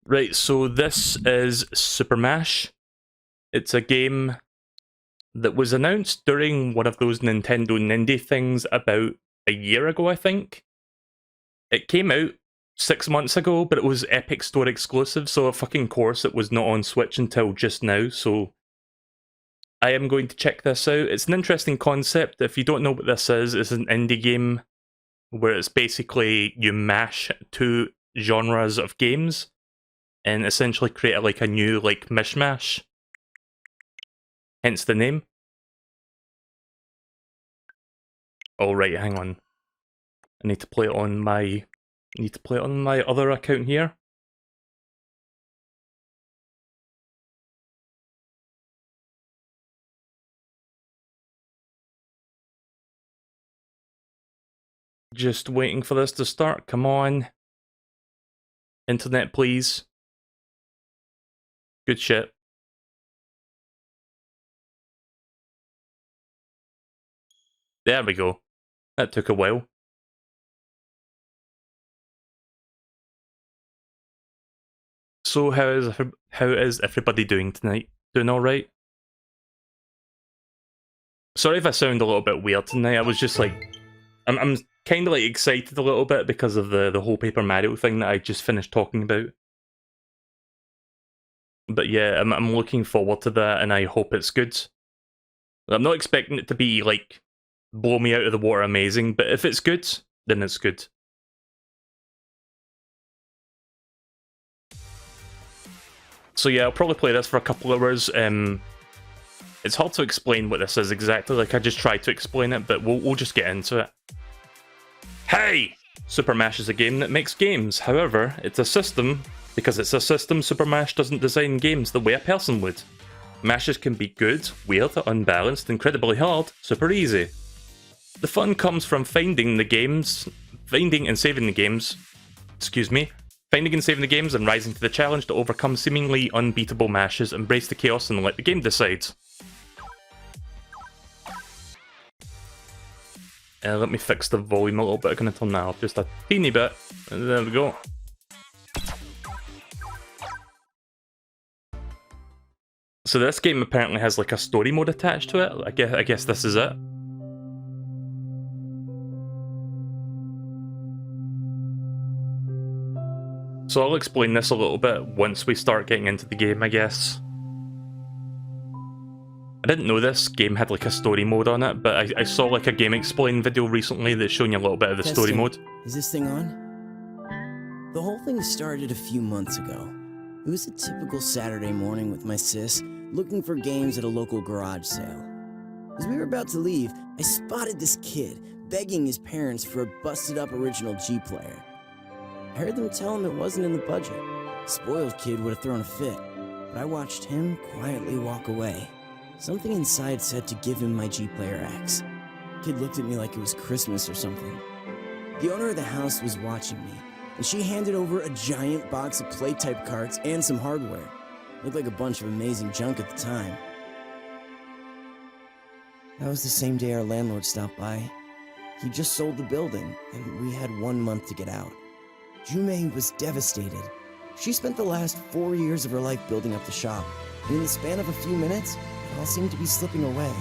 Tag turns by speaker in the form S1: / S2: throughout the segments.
S1: Right, so this is SuperMash. It's a game that was announced during one of those Nintendo Nindy things about a year ago, I think. It came out 6 months ago, but it was Epic Store exclusive, so of fucking course it was not on Switch until just now, so I am going to check this out. It's an interesting concept. If you don't know what this is, it's an indie game where it's basically you mash two genres of games and essentially create like a new like mishmash. Hence the name. Oh right, hang on. I need to play it on my other account here. Just waiting for this to start. Come on. Internet, please. Good shit. There we go. That took a while. So how is everybody doing tonight? Doing all right? Sorry if I sound a little bit weird tonight. I was just like, I'm kind of like excited a little bit because of the whole Paper Mario thing that I just finished talking about. But yeah, I'm looking forward to that, and I hope it's good. I'm not expecting it to be like blow me out of the water amazing, but if it's good, then it's good. So yeah, I'll probably play this for a couple hours. It's hard to explain what this is exactly, like I just tried to explain it, but we'll just get into it. Hey! SuperMash is a game that makes games, however, it's a system. Because it's a system, SuperMash doesn't design games the way a person would. Mashes can be good, weird, unbalanced, incredibly hard, super easy. The fun comes from finding and saving the games, and rising to the challenge to overcome seemingly unbeatable mashes, embrace the chaos and let the game decide. Let me fix the volume a little bit. I'm going to turn that off just a teeny bit. There we go. So this game apparently has like a story mode attached to it. I guess this is it. So I'll explain this a little bit once we start getting into the game, I guess. I didn't know this game had like a story mode on it, but I saw like a Game Explain video recently that's showing you a little bit of the story mode.
S2: Is this thing on? The whole thing started a few months ago. It was a typical Saturday morning with my sis, looking for games at a local garage sale. As we were about to leave, I spotted this kid begging his parents for a busted-up original G player. I heard them tell him it wasn't in the budget. A spoiled kid would have thrown a fit, but I watched him quietly walk away. Something inside said to give him my G Player X. The kid looked at me like it was Christmas or something. The owner of the house was watching me, and she handed over a giant box of play-type carts and some hardware. Looked like a bunch of amazing junk at the time. That was the same day our landlord stopped by. He just sold the building, and we had 1 month to get out. Jume was devastated. She spent the last 4 years of her life building up the shop, and in the span of a few minutes, it all seemed to be slipping away.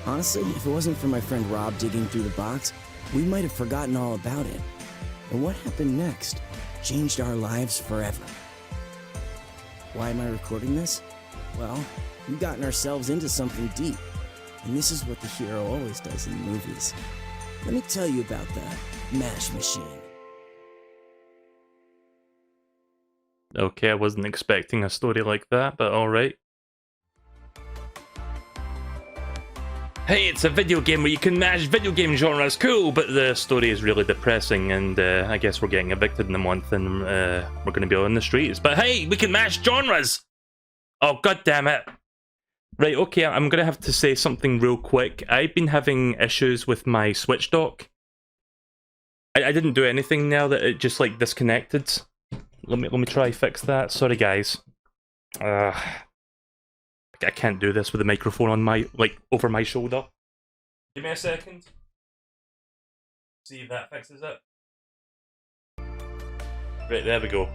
S2: Honestly, if it wasn't for my friend Rob digging through the box, we might have forgotten all about it. And what happened next changed our lives forever. Why am I recording this? Well, we've gotten ourselves into something deep, and this is what the hero always does in the movies. Let me tell you about the Mash Machine.
S1: Okay, I wasn't expecting a story like that, but alright. Hey, it's a video game where you can mash video game genres, cool, but the story is really depressing, and I guess we're getting evicted in a month, and we're going to be on the streets. But hey, we can mash genres! Oh, god damn it. Right, okay, I'm going to have to say something real quick. I've been having issues with my Switch dock. I didn't do anything now that it just, like, disconnected. Let me try fix that. Sorry, guys. I can't do this with the microphone on my, like, over my shoulder. Give me a second. See if that fixes it. Right, there we go.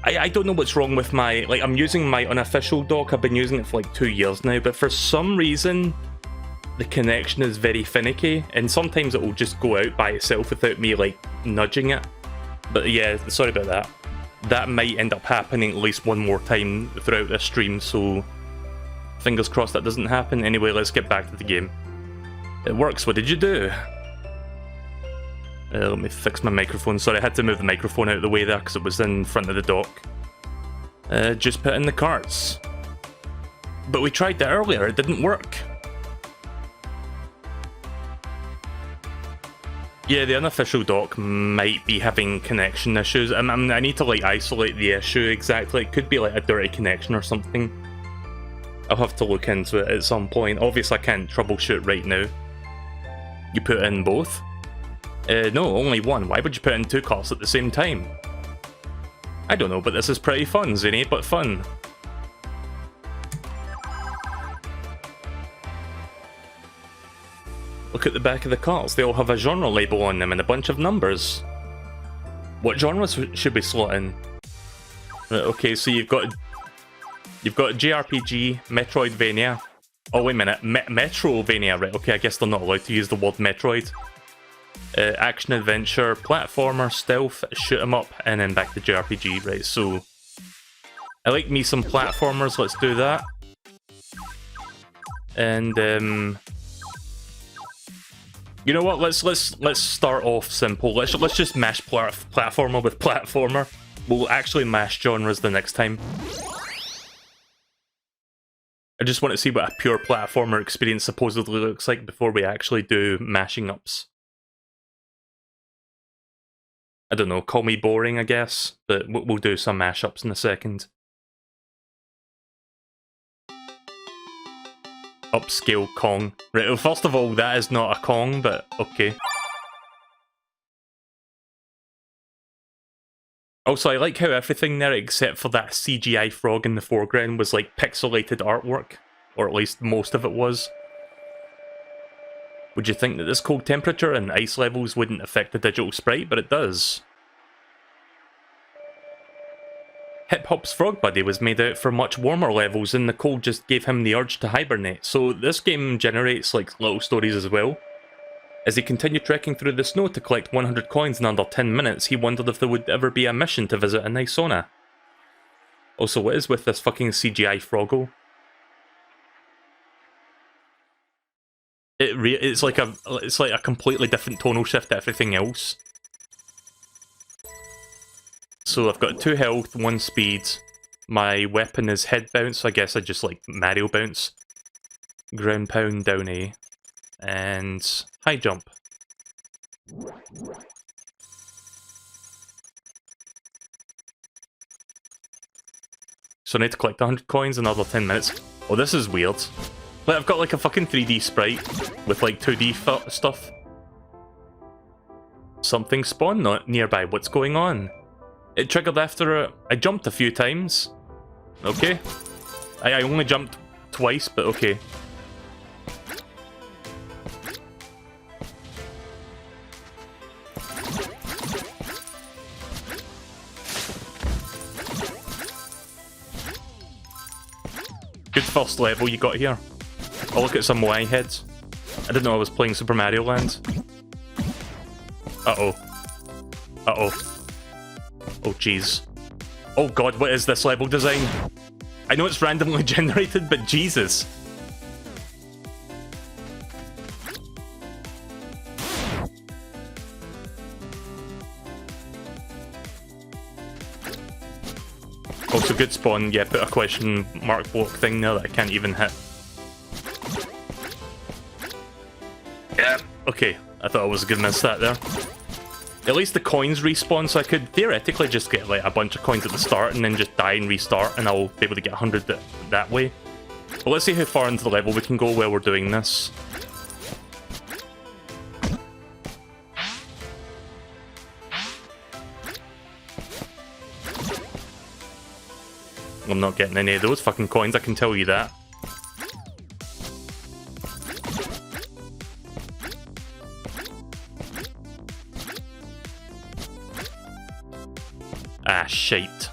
S1: I don't know what's wrong with my... Like, I'm using my unofficial dock. I've been using it for like 2 years now, but for some reason, the connection is very finicky, and sometimes it will just go out by itself without me, like, nudging it. But yeah, sorry about that. That might end up happening at least one more time throughout this stream, so fingers crossed that doesn't happen. Anyway, let's get back to the game. It works. What did you do? Let me fix my microphone. Sorry, I had to move the microphone out of the way there because it was in front of the dock. Just put in the carts. But we tried that earlier. It didn't work. Yeah, the unofficial dock might be having connection issues. I need to like isolate the issue exactly. It could be like a dirty connection or something. I'll have to look into it at some point. Obviously, I can't troubleshoot right now. You put in both? No, only one. Why would you put in 2 carts at the same time? I don't know, but this is pretty fun, zany, but fun. Look at the back of the carts. They all have a genre label on them and a bunch of numbers. What genres should we slot in? Okay, so you've got JRPG, Metroidvania. Oh, wait a minute. Metrovania, right? Okay, I guess they're not allowed to use the word Metroid. Action adventure, platformer, stealth, shoot 'em up, and then back to JRPG, right? So I like me some platformers. Let's do that. And you know what? Let's start off simple. Let's just mash platformer with platformer. We'll actually mash genres the next time. I just want to see what a pure platformer experience supposedly looks like before we actually do mashing ups. I don't know, call me boring, I guess, but we'll do some mashups in a second. Upscale Kong. Right, well, first of all, that is not a Kong, but okay. Also, I like how everything there, except for that CGI frog in the foreground, was like pixelated artwork. Or at least most of it was. Would you think that this cold temperature and ice levels wouldn't affect the digital sprite, but it does. Hip Hop's frog buddy was made out for much warmer levels and the cold just gave him the urge to hibernate, so this game generates like little stories as well. As he continued trekking through the snow to collect 100 coins in under 10 minutes, he wondered if there would ever be a mission to visit a nice sauna. Also, what is with this fucking CGI froggo? It's like a completely different tonal shift to everything else. So I've got 2 health, 1 speed. My weapon is head bounce, so I guess I just like Mario bounce. Ground pound, down A. And high jump. So I need to collect 100 coins in another 10 minutes. Oh, this is weird. Like, I've got like a fucking 3D sprite with like 2D stuff. Something spawned not nearby. What's going on? It triggered after I jumped a few times. Okay. I only jumped twice, but okay. Good first level you got here. I'll look at some Y heads. I didn't know I was playing Super Mario Land. Uh-oh. Uh-oh. Oh, jeez. Oh god, what is this level design? I know it's randomly generated, but Jesus. Also, good spawn. Yeah, put a question mark block thing there that I can't even hit. Yeah. Okay, I thought I was gonna miss that there. At least the coins respawn, so I could theoretically just get like a bunch of coins at the start and then just die and restart, and I'll be able to get 100 that way. But let's see how far into the level we can go while we're doing this. I'm not getting any of those fucking coins, I can tell you that. Ah, shite.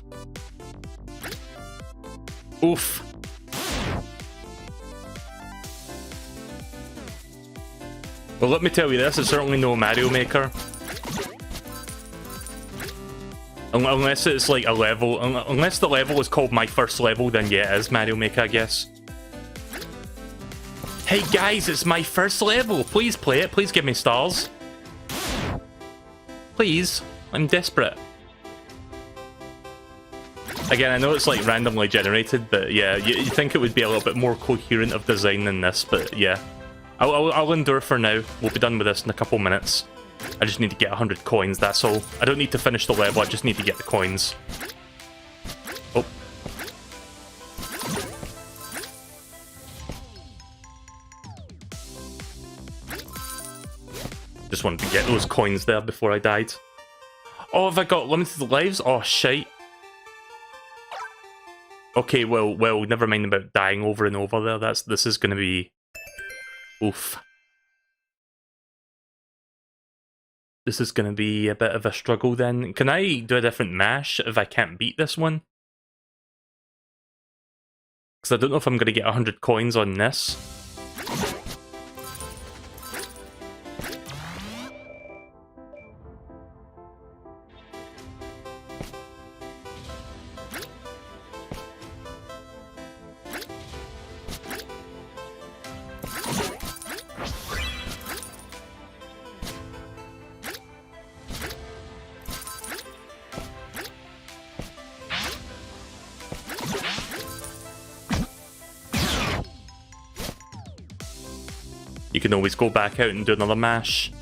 S1: Oof. Well, let me tell you this, it's certainly no Mario Maker. Unless it's like a level, unless the level is called My First Level, then yeah, it is Mario Maker, I guess. Hey guys, it's my first level! Please play it, please give me stars. Please, I'm desperate. Again, I know it's like randomly generated, but yeah, you think it would be a little bit more coherent of design than this, but yeah. I'll endure for now. We'll be done with this in a couple minutes. I just need to get 100 coins, that's all. I don't need to finish the level, I just need to get the coins. Oh. Just wanted to get those coins there before I died. Oh, have I got limited lives? Oh, shite. Okay, well, never mind about dying over and over there. This is gonna be... Oof. This is going to be a bit of a struggle then. Can I do a different mash if I can't beat this one? Because I don't know if I'm going to get 100 coins on this. You can always go back out and do another mash.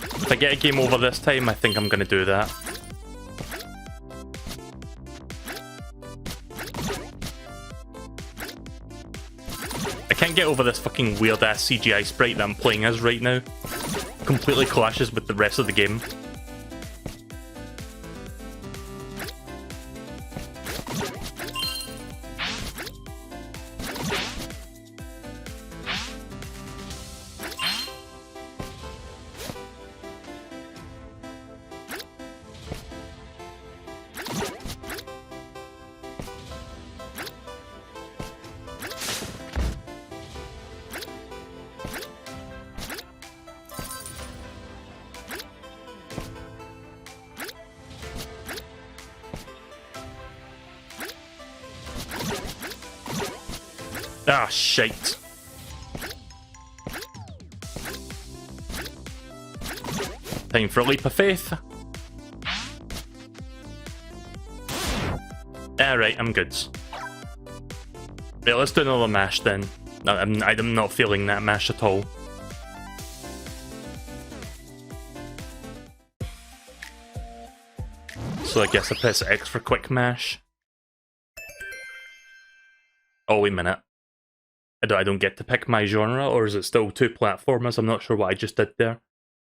S1: If I get a game over this time, I think I'm going to do that. I can't get over this fucking weird-ass CGI sprite that I'm playing as right now. Completely clashes with the rest of the game. Ah, shite. Time for a leap of faith. Alright, I'm good. Right, let's do another mash then. I'm not feeling that mash at all. So I guess I press X for quick mash. Oh, wait a minute. I don't get to pick my genre, or is it still two platformers? I'm not sure what I just did there.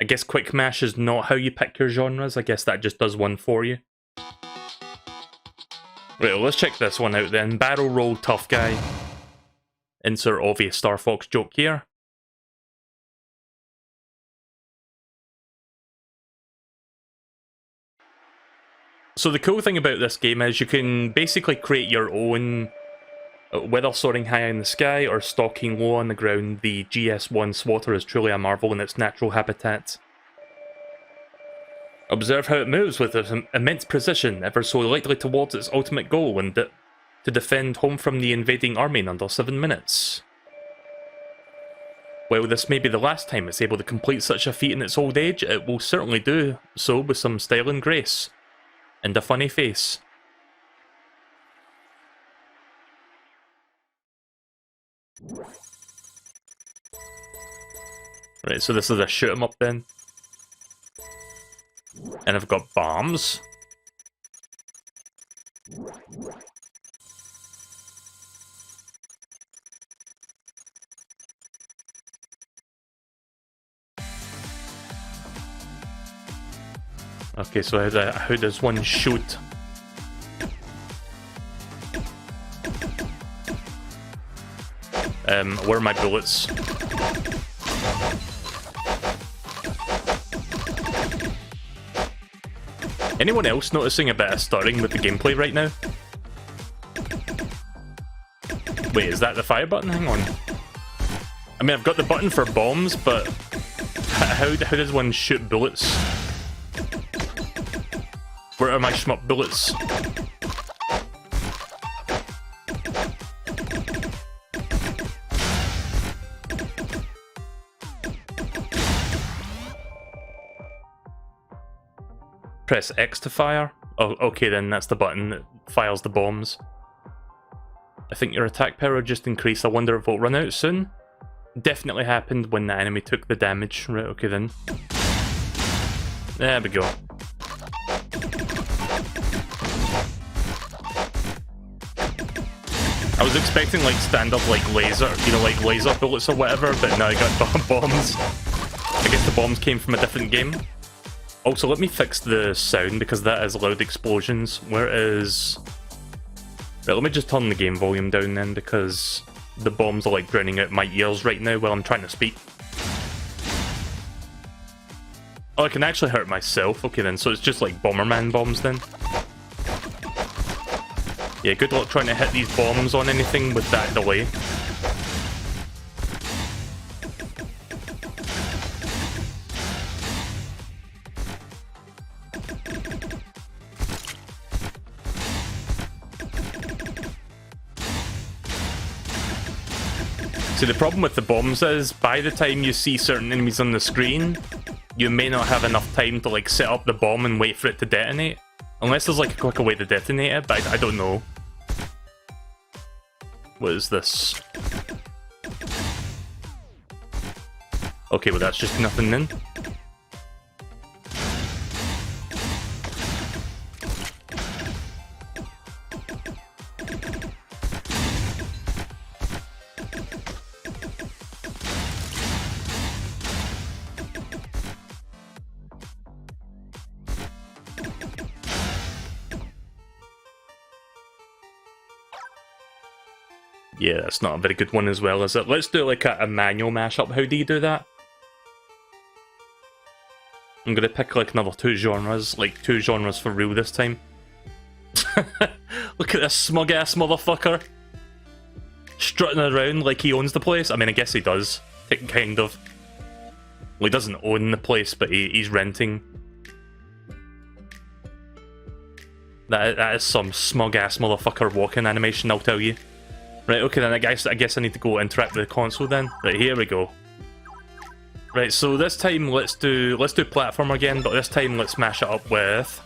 S1: I guess quick mash is not how you pick your genres. I guess that just does one for you. Right, well, let's check this one out then. Barrel roll tough guy. Insert obvious Star Fox joke here. So the cool thing about this game is you can basically create your own, whether soaring high in the sky or stalking low on the ground. The GS1 swatter is truly a marvel in its natural habitat. Observe how it moves with immense precision, ever so lightly towards its ultimate goal, and to defend home from the invading army in under 7 minutes. While this may be the last time it's able to complete such a feat in its old age, it will certainly do so with some style and grace. And a funny face. Right, so this is a shoot 'em up then. And I've got bombs. Okay, so how does one shoot? Where are my bullets? Anyone else noticing a bit of stuttering with the gameplay right now? Wait, is that the fire button? Hang on. I mean, I've got the button for bombs, but how does one shoot bullets? Where are my shmup bullets? Press X to fire. Oh, okay then, that's the button that fires the bombs. I think your attack power just increased. I wonder if it'll run out soon. Definitely happened when the enemy took the damage. Right, okay then. There we go. I was expecting like standard like laser, you know, like laser bullets or whatever, but now I got bombs. I guess the bombs came from a different game. Also, let me fix the sound because that is loud explosions. Where is... Right, let me just turn the game volume down then because the bombs are like drowning out my ears right now while I'm trying to speak. Oh, I can actually hurt myself. Okay then, so it's just like Bomberman bombs then. Yeah, good luck trying to hit these bombs on anything with that delay. See, the problem with the bombs is, by the time you see certain enemies on the screen, you may not have enough time to like set up the bomb and wait for it to detonate. Unless there's like a quicker way to detonate it, but I don't know. What is this? Okay, well that's just nothing then. Yeah, that's not a very good one as well, is it? Let's do like a manual mashup. How do you do that? I'm gonna pick like another two genres for real this time. Look at this smug ass motherfucker. Strutting around like he owns the place. I mean, I guess he does. Kind of. Well, he doesn't own the place, but he's renting. That is some smug ass motherfucker walking animation, I'll tell you. Right, okay then, I guess I need to go interact with the console then. Right, here we go. Right, so this time let's do platform again, but this time let's mash it up with...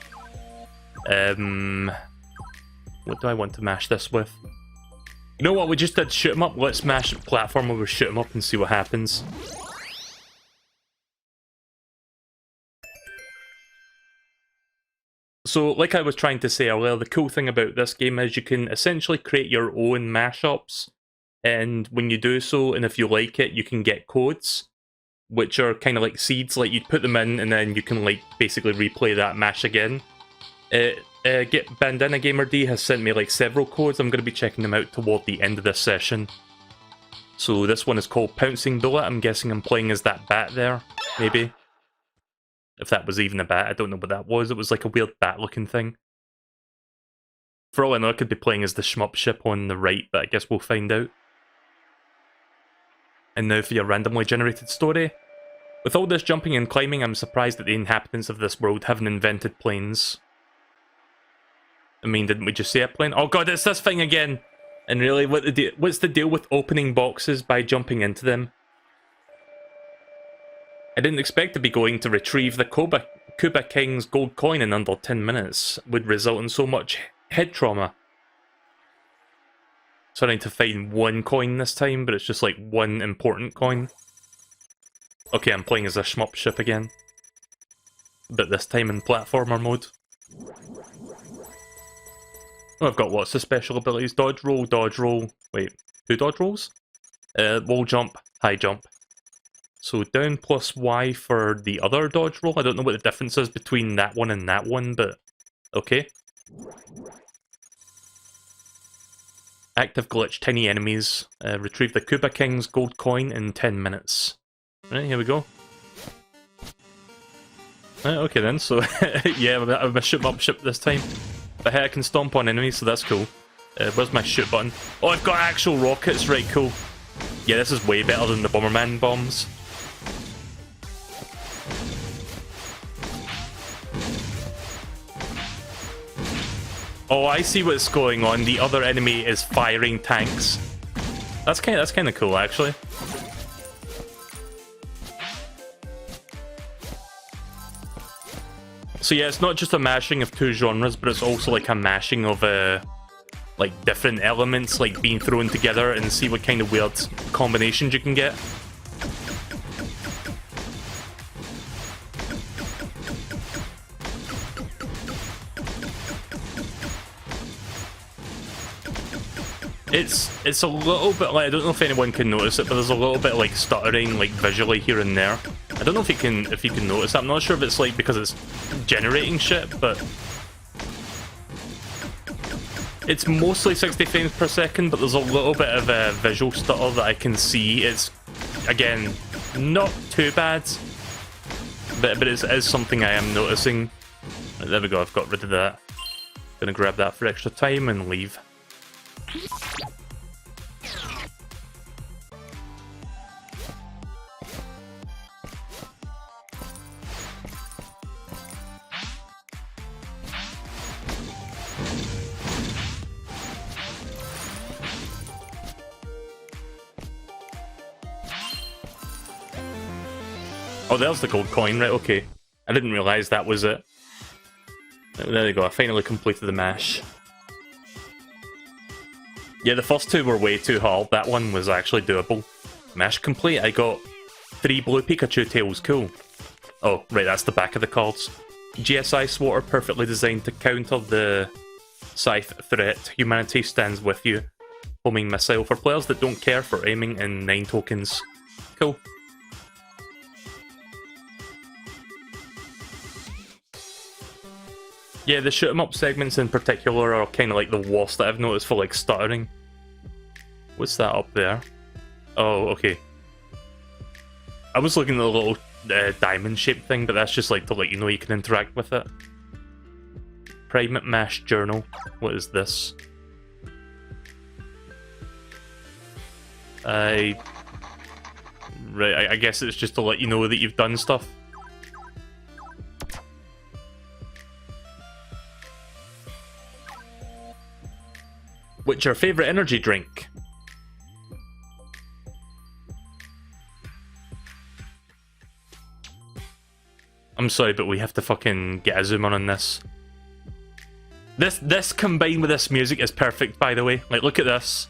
S1: what do I want to mash this with? You know what, we just did shoot 'em up, let's mash platform with shoot 'em up and see what happens. So, like I was trying to say earlier, the cool thing about this game is you can essentially create your own mashups, and when you do so, and if you like it, you can get codes, which are kind of like seeds, like you'd put them in, and then you can like basically replay that mash again. Bandana Gamer D has sent me like several codes. I'm going to be checking them out toward the end of this session. So this one is called Pouncing Bullet. I'm guessing I'm playing as that bat there, maybe. If that was even a bat, I don't know what that was. It was like a weird bat-looking thing. For all I know, I could be playing as the shmup ship on the right, but I guess we'll find out. And now for your randomly generated story. With all this jumping and climbing, I'm surprised that the inhabitants of this world haven't invented planes. I mean, didn't we just say a plane? Oh god, it's this thing again! And really, what's the deal with opening boxes by jumping into them? I didn't expect to be going to retrieve the Kuba King's gold coin in under 10 minutes. Would result in so much head trauma. Starting to find one coin this time, but it's just like one important coin. Okay, I'm playing as a shmup ship again. But this time in platformer mode. Oh, I've got lots of special abilities. Dodge roll. Wait, two dodge rolls? Wall jump, high jump. So down plus Y for the other dodge roll. I don't know what the difference is between that one and that one, but okay. Active glitch, tiny enemies. Retrieve the Kuba King's gold coin in 10 minutes. Right, here we go. Right, okay then, so yeah, I'm a shoot 'em up ship this time. But hey, I can stomp on enemies, so that's cool. Where's my shoot button? Oh, I've got actual rockets, right, cool. Yeah, this is way better than the Bomberman bombs. Oh, I see what's going on. The other enemy is firing tanks. That's kind of cool, actually. So yeah, it's not just a mashing of two genres, but it's also like a mashing of like different elements like being thrown together, and see what kind of weird combinations you can get. It's a little bit like, I don't know if anyone can notice it, but there's a little bit like stuttering like visually here and there. I don't know if you can notice it. I'm not sure if it's like because it's generating shit, but it's mostly 60 frames per second, but there's a little bit of a visual stutter that I can see. It's, again, not too bad, but it is something I am noticing. Right, there we go, I've got rid of that. Gonna grab that for extra time and leave. Oh, there's the gold coin, right, okay. I didn't realise that was it. There you go, I finally completed the mash. Yeah, the first two were way too hard. That one was actually doable. Mash complete, I got 3 blue Pikachu tails, cool. Oh, right, that's the back of the cards. GSI SWAT are perfectly designed to counter the Scythe threat. Humanity stands with you. Homing missile for players that don't care for aiming in 9 tokens. Cool. Yeah, the shoot 'em up segments in particular are kind of like the worst that I've noticed for like stuttering. What's that up there? Oh, okay. I was looking at the little diamond-shaped thing, but that's just like to let you know you can interact with it. Primate Mash Journal. What is this? Right, I guess it's just to let you know that you've done stuff. What's your favourite energy drink? I'm sorry, but we have to fucking get a zoom on this. This combined with this music is perfect, by the way. Like, look at this.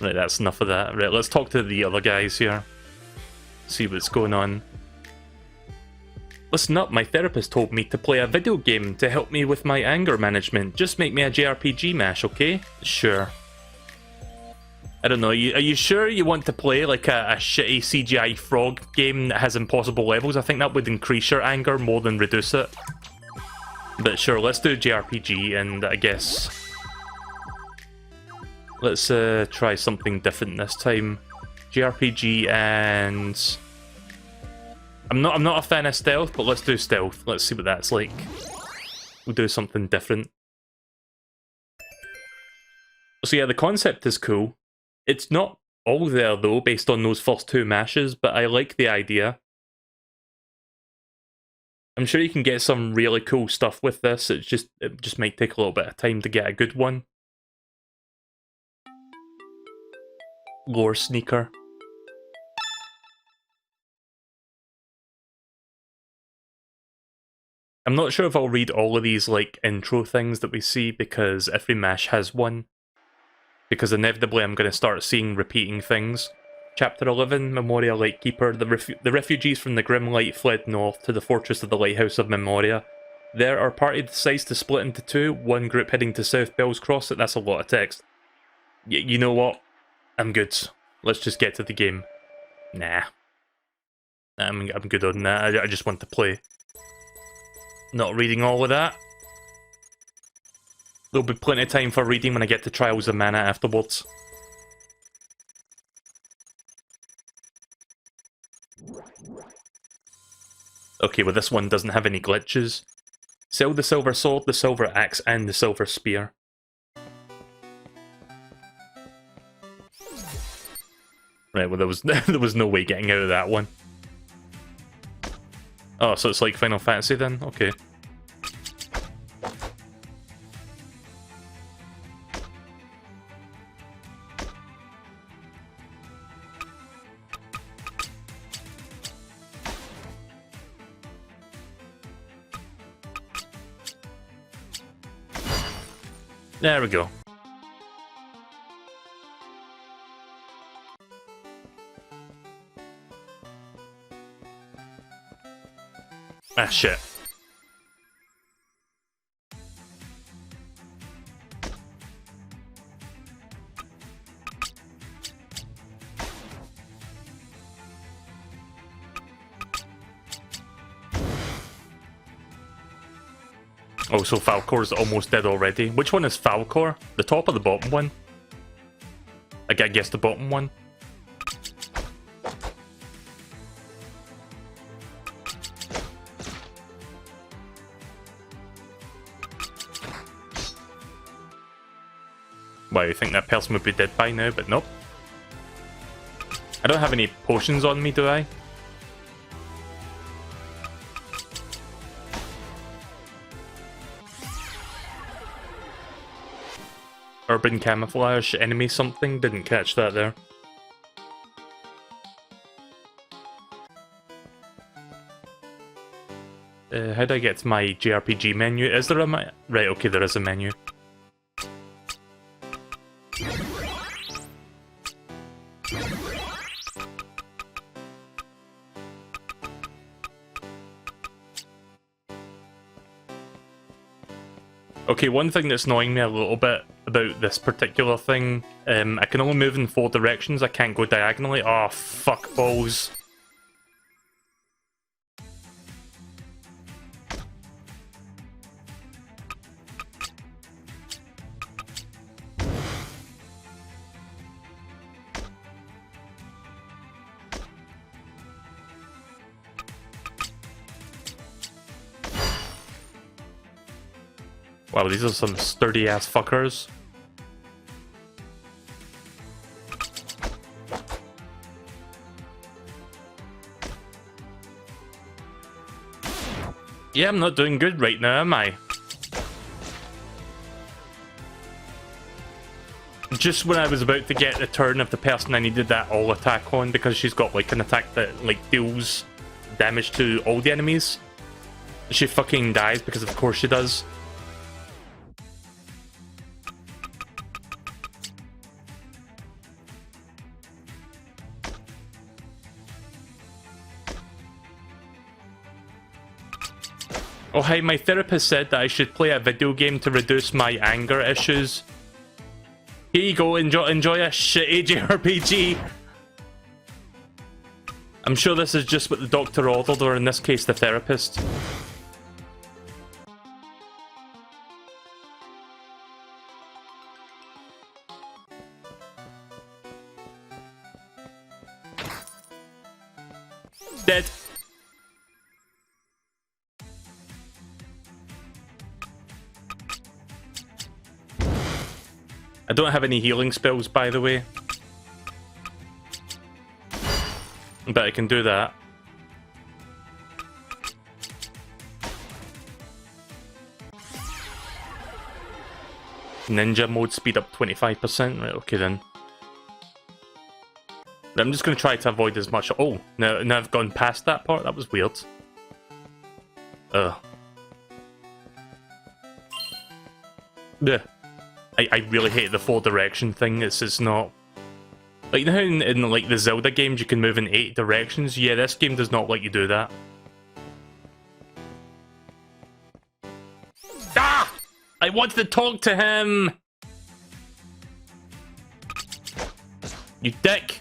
S1: Right, that's enough of that. Right, let's talk to the other guys here. See what's going on. Listen up, my therapist told me to play a video game to help me with my anger management. Just make me a JRPG mash, okay? Sure. I don't know, are you sure you want to play like a shitty CGI frog game that has impossible levels? I think that would increase your anger more than reduce it. But sure, let's do JRPG, and I guess let's try something different this time. JRPG, and I'm not a fan of stealth, but let's do stealth. Let's see what that's like. We'll do something different. So yeah, the concept is cool. It's not all there though, based on those first 2 mashes, but I like the idea. I'm sure you can get some really cool stuff with this. It just might take a little bit of time to get a good one. Lore Sneaker. I'm not sure if I'll read all of these like intro things that we see, because every mash has one. Because inevitably I'm going to start seeing repeating things. Chapter 11, Memoria Lightkeeper. The refugees from the Grim Light fled north to the fortress of the Lighthouse of Memoria. There, our party decides to split into 2, one group heading to South Bell's Cross. That's a lot of text. You know what? I'm good. Let's just get to the game. Nah. I'm good on that. I just want to play. Not reading all of that. There'll be plenty of time for reading when I get to Trials of Mana afterwards. Okay, well this one doesn't have any glitches. Sell the silver sword, the silver axe, and the silver spear. Right, well there was there was no way getting out of that one. Oh, so it's like Final Fantasy then? Okay. There we go. Ah, shit. Oh, so Falcor's almost dead already. Which one is Falcor? The top or the bottom one? I guess the bottom one. Well, you think that person would be dead by now, but nope. I don't have any potions on me, do I? Urban camouflage, enemy something? Didn't catch that there. How do I get to my JRPG menu? Is there a right, okay, there is a menu. Okay, one thing that's annoying me a little bit about this particular thing, I can only move in 4 directions, I can't go diagonally. Oh, fuck balls. Wow, these are some sturdy-ass fuckers. Yeah, I'm not doing good right now, am I? Just when I was about to get the turn of the person I needed that all attack on, because she's got like an attack that like deals damage to all the enemies, she fucking dies because of course she does. Oh hi, my therapist said that I should play a video game to reduce my anger issues. Here you go, enjoy a shitty JRPG. I'm sure this is just what the doctor ordered, or in this case the therapist. Dead. I don't have any healing spells, by the way. But I can do that. Ninja mode speed up 25%. Right, okay then. I'm just going to try to avoid as much. Oh, now I've gone past that part. That was weird. Ugh. Yeah. I really hate the 4 direction thing. It's just not... Like, you know how in like the Zelda games you can move in 8 directions? Yeah, this game does not let you do that. Ah! I wanted to talk to him! You dick!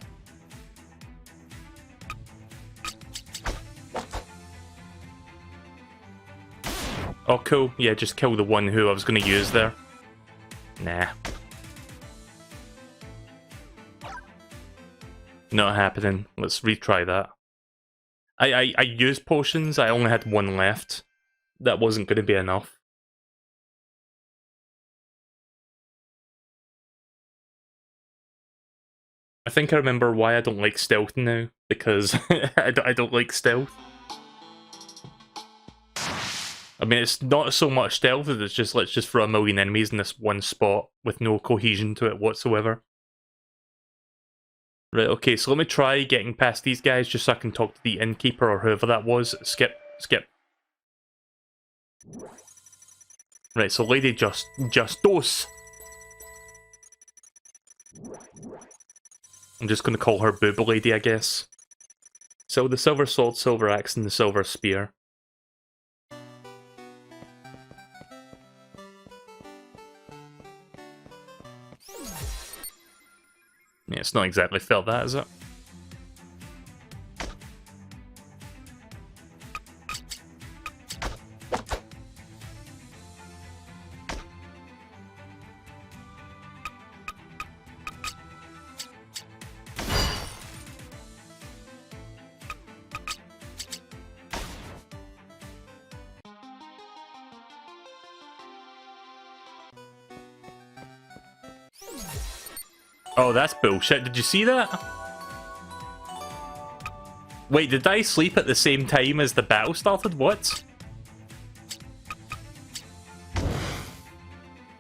S1: Oh, cool. Yeah, just kill the one who I was going to use there. Nah. Not happening. Let's retry that. I used potions, I only had one left. That wasn't going to be enough. I think I remember why I don't like stealth now, because I don't like stealth. I mean, it's not so much stealth as it's just, let's just throw a million enemies in this one spot with no cohesion to it whatsoever. Right, okay, so let me try getting past these guys just so I can talk to the innkeeper or whoever that was. Skip. Right, so Lady Justos. I'm just going to call her Boob Lady, I guess. So the silver sword, silver axe, and the silver spear. Yeah, it's not exactly felt that, is it? Oh, that's bullshit. Did you see that? Wait, did I sleep at the same time as the battle started? What?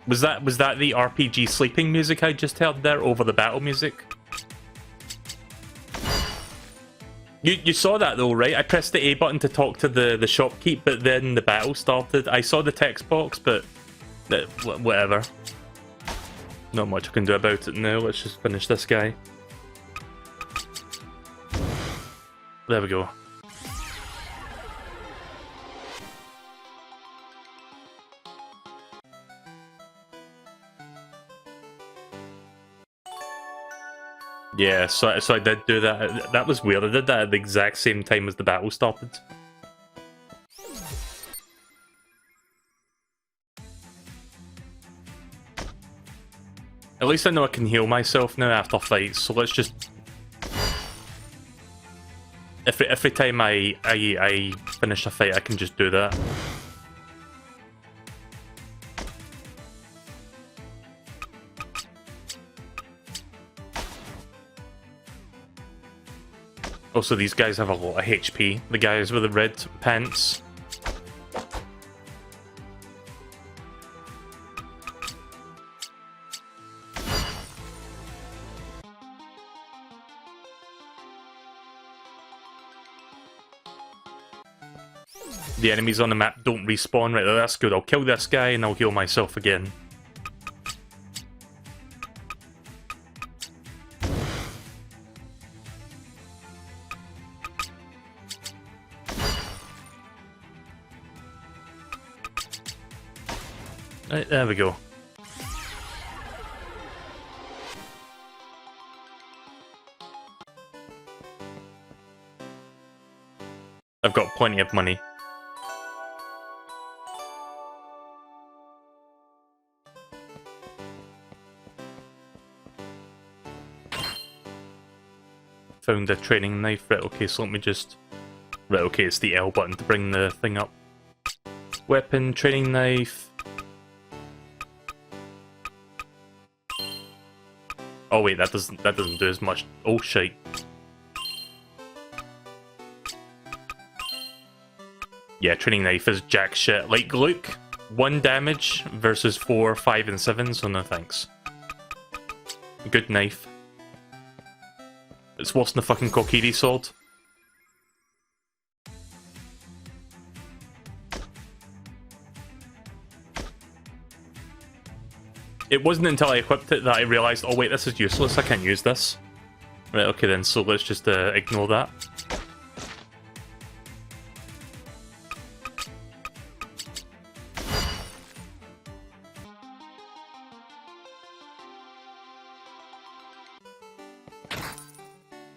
S1: Was that the RPG sleeping music I just heard there over the battle music? You saw that though, right? I pressed the A button to talk to the shopkeep, but then the battle started. I saw the text box, but whatever. Not much I can do about it now. Let's just finish this guy. There we go. Yeah, so I did do that. That was weird. I did that at the exact same time as the battle started. At least I know I can heal myself now after fights, so let's just... Every time I finish a fight, I can just do that. Also, these guys have a lot of HP. The guys with the red pants. The enemies on the map don't respawn. Right, that's good. I'll kill this guy and I'll heal myself again. Right, there we go. I've got plenty of money. Found a training knife. Right, okay, so let me just... Right, okay, it's the L button to bring the thing up. Weapon, training knife. Oh wait, that doesn't do as much. Oh shit. Yeah, training knife is jack shit. Like, look, 1 damage versus 4, 5, and 7, so no thanks. Good knife. It's worse than the fucking Kokiri sword. It wasn't until I equipped it that I realised, oh wait, this is useless, I can't use this. Right, okay then, so let's just ignore that.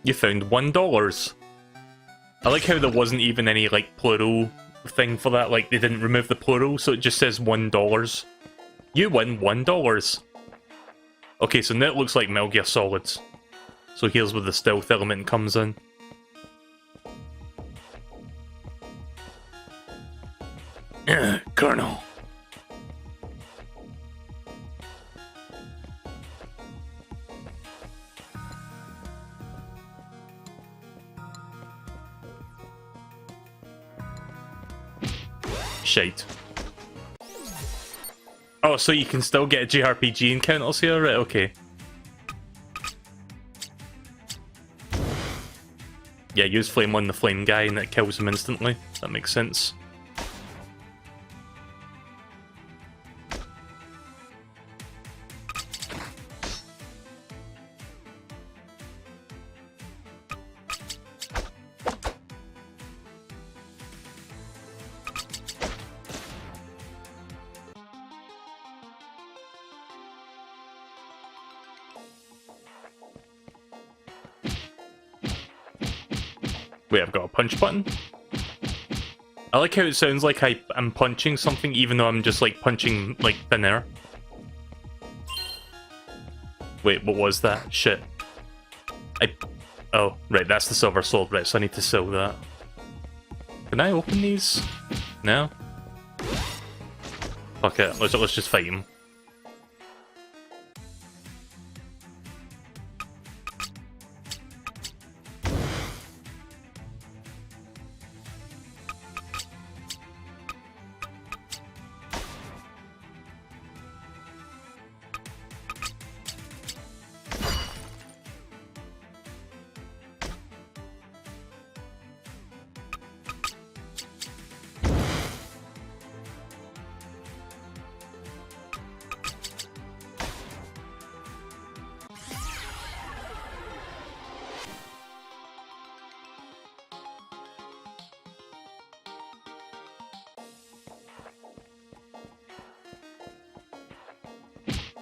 S1: You found $1. I like how there wasn't even any, like, plural thing for that. Like, they didn't remove the plural, so it just says $1. You win $1. Okay, so now it looks like Metal Gear Solid. So here's where the stealth element comes in. Colonel. Shite. Oh, so you can still get JRPG encounters here? Right, okay. Yeah, use flame on the flame guy and it kills him instantly. That makes sense. Wait, I've got a punch button? I like how it sounds like I'm punching something even though I'm just like punching like thin air. Wait, what was that? Shit. Oh, right, that's the silver sword, right, so I need to sell that. Can I open these? No? Fuck it, let's just fight him.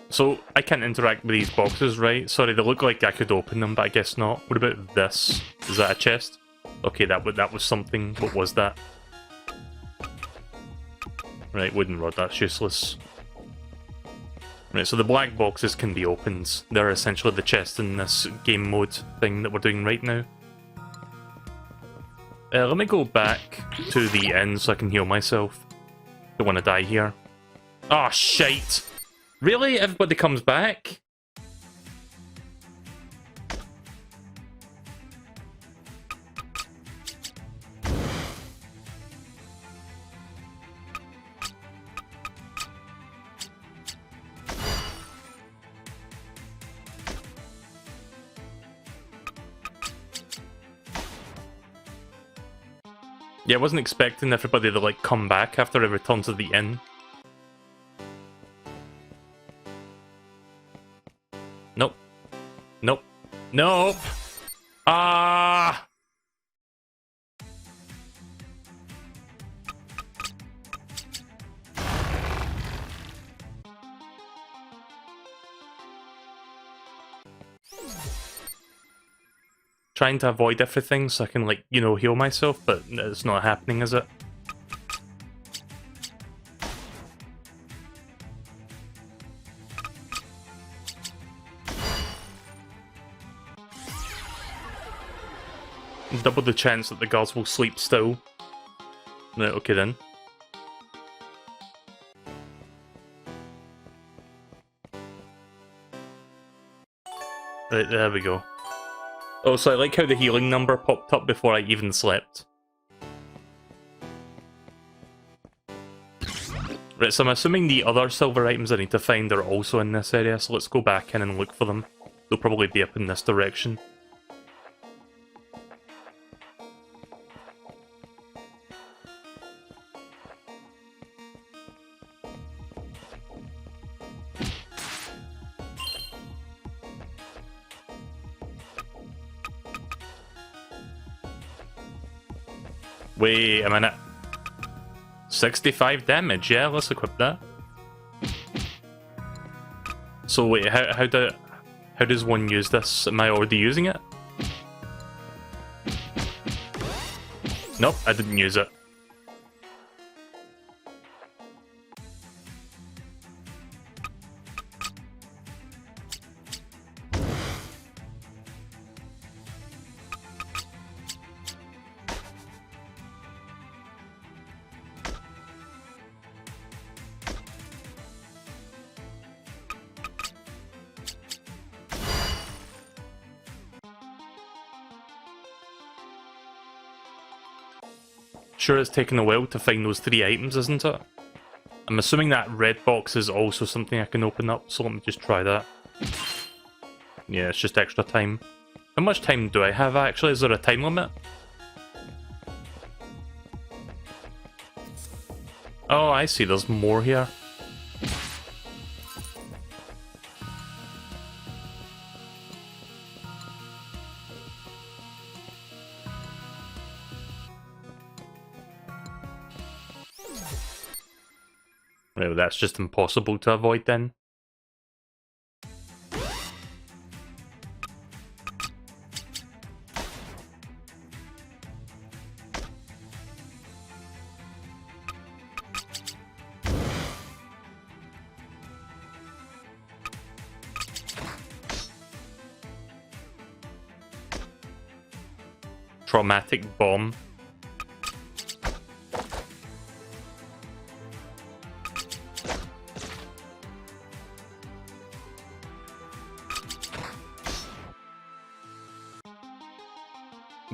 S1: So, I can't interact with these boxes, right? Sorry, they look like I could open them, but I guess not. What about this? Is that a chest? Okay, that was something. What was that? Right, wooden rod, that's useless. Right, so the black boxes can be opened. They're essentially the chest in this game mode thing that we're doing right now. Let me go back to the end so I can heal myself. Don't want to die here. Oh, shite! Really? Everybody comes back? Yeah, I wasn't expecting everybody to like come back after I return to the inn. Nope. Nope. Nope! Ah! Trying to avoid everything so I can, like, you know, heal myself, but it's not happening, is it? Double the chance that the girls will sleep still. Right, okay then. Right, there we go. Oh, so I like how the healing number popped up before I even slept. Right, so I'm assuming the other silver items I need to find are also in this area, so let's go back in and look for them. They'll probably be up in this direction. Wait a minute. 65 damage, yeah, let's equip that. So wait, how does one use this? Am I already using it? Nope, I didn't use it. Sure, it's taken a while to find those 3 items, isn't it? I'm assuming that red box is also something I can open up, so let me just try that. Yeah, it's just extra time. How much time do I have actually? Is there a time limit? Oh, I see, there's more here. Well, that's just impossible to avoid then. Traumatic bomb.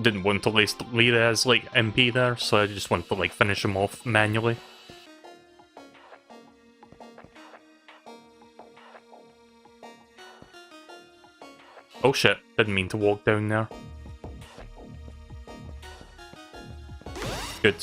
S1: Didn't want to leave it as like MP there, so I just wanted to like finish him off manually. Oh shit, didn't mean to walk down there. Good.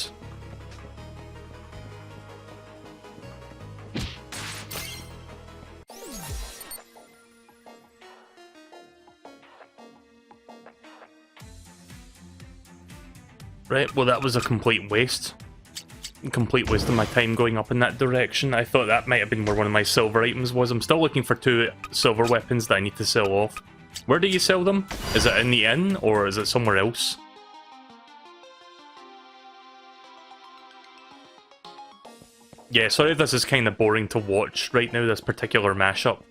S1: Right, well that was a complete waste. Complete waste of my time going up in that direction. I thought that might have been where one of my silver items was. I'm still looking for 2 silver weapons that I need to sell off. Where do you sell them? Is it in the inn, or is it somewhere else? Yeah, sorry if this is kind of boring to watch right now, this particular mashup.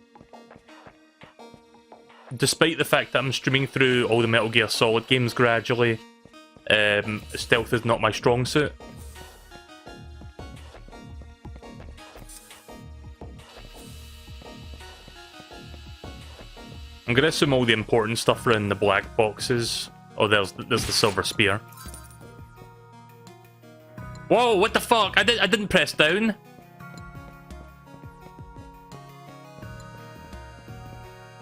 S1: Despite the fact that I'm streaming through all the Metal Gear Solid games gradually, stealth is not my strong suit. I'm gonna assume all the important stuff are in the black boxes. Oh, there's the silver spear. Whoa, what the fuck? I didn't press down.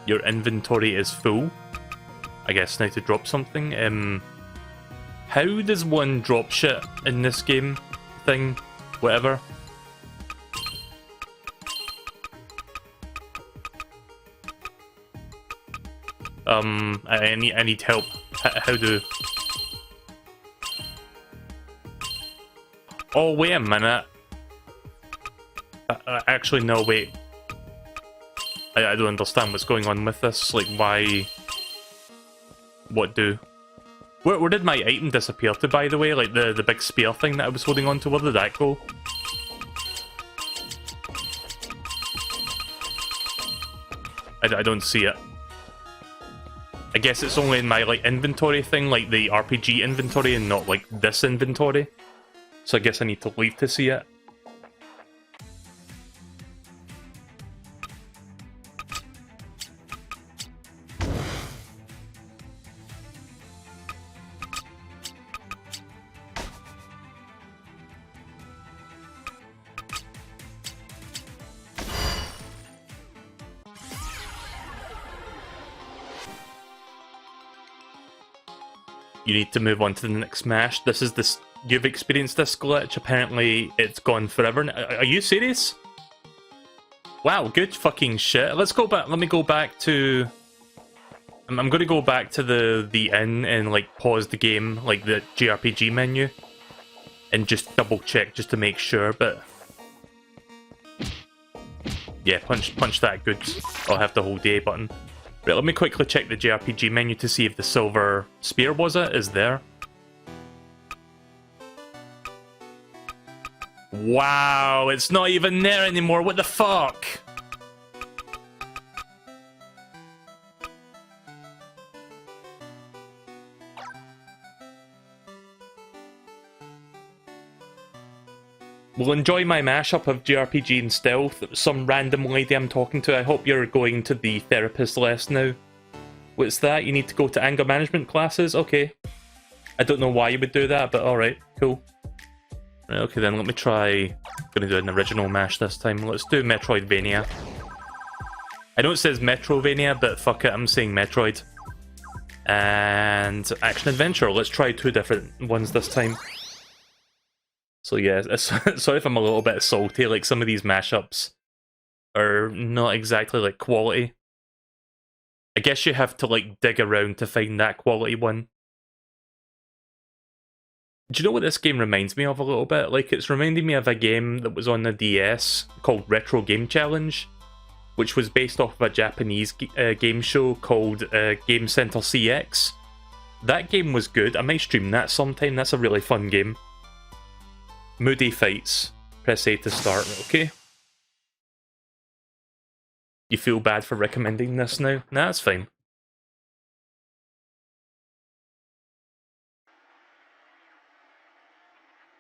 S1: Your inventory is full. I guess now to drop something. How does one drop shit in this game? Thing? Whatever. I need help. How do... Oh, wait a minute. Actually, no, wait. I don't understand what's going on with this. Like, why... What do? Where did my item disappear to, by the way? Like, the big spear thing that I was holding on to, where did that go? I don't see it. I guess it's only in my, like, inventory thing, like the RPG inventory, and not, like, this inventory. So I guess I need to leave to see it. You need to move on to the next smash. This is this. You've experienced this glitch. Apparently, it's gone forever. Are you serious? Wow, good fucking shit. Let's go back. Let me go back to. I'm going to go back to the inn and like pause the game, like the JRPG menu, and just double check just to make sure. But yeah, punch that good. I'll have to hold the A button. Right, let me quickly check the JRPG menu to see if the silver spear is there. Wow, it's not even there anymore. What the fuck? Well, enjoy my mashup of JRPG and stealth. Some random lady I'm talking to. I hope you're going to the therapist less now. What's that? You need to go to anger management classes? Okay. I don't know why you would do that, but alright, cool. Right, okay then, let me try... Gonna do an original mash this time. Let's do Metroidvania. I know it says Metrovania, but fuck it, I'm saying Metroid. And action-adventure. Let's try 2 different ones this time. So yeah, sorry if I'm a little bit salty, like some of these mashups are not exactly like quality. I guess you have to like dig around to find that quality one. Do you know what this game reminds me of a little bit? Like, it's reminding me of a game that was on the DS called Retro Game Challenge, which was based off of a Japanese game show called Game Center CX. That game was good. I might stream that sometime. That's a really fun game. Moody fights. Press A to start. Okay. You feel bad for recommending this now? Nah, that's fine.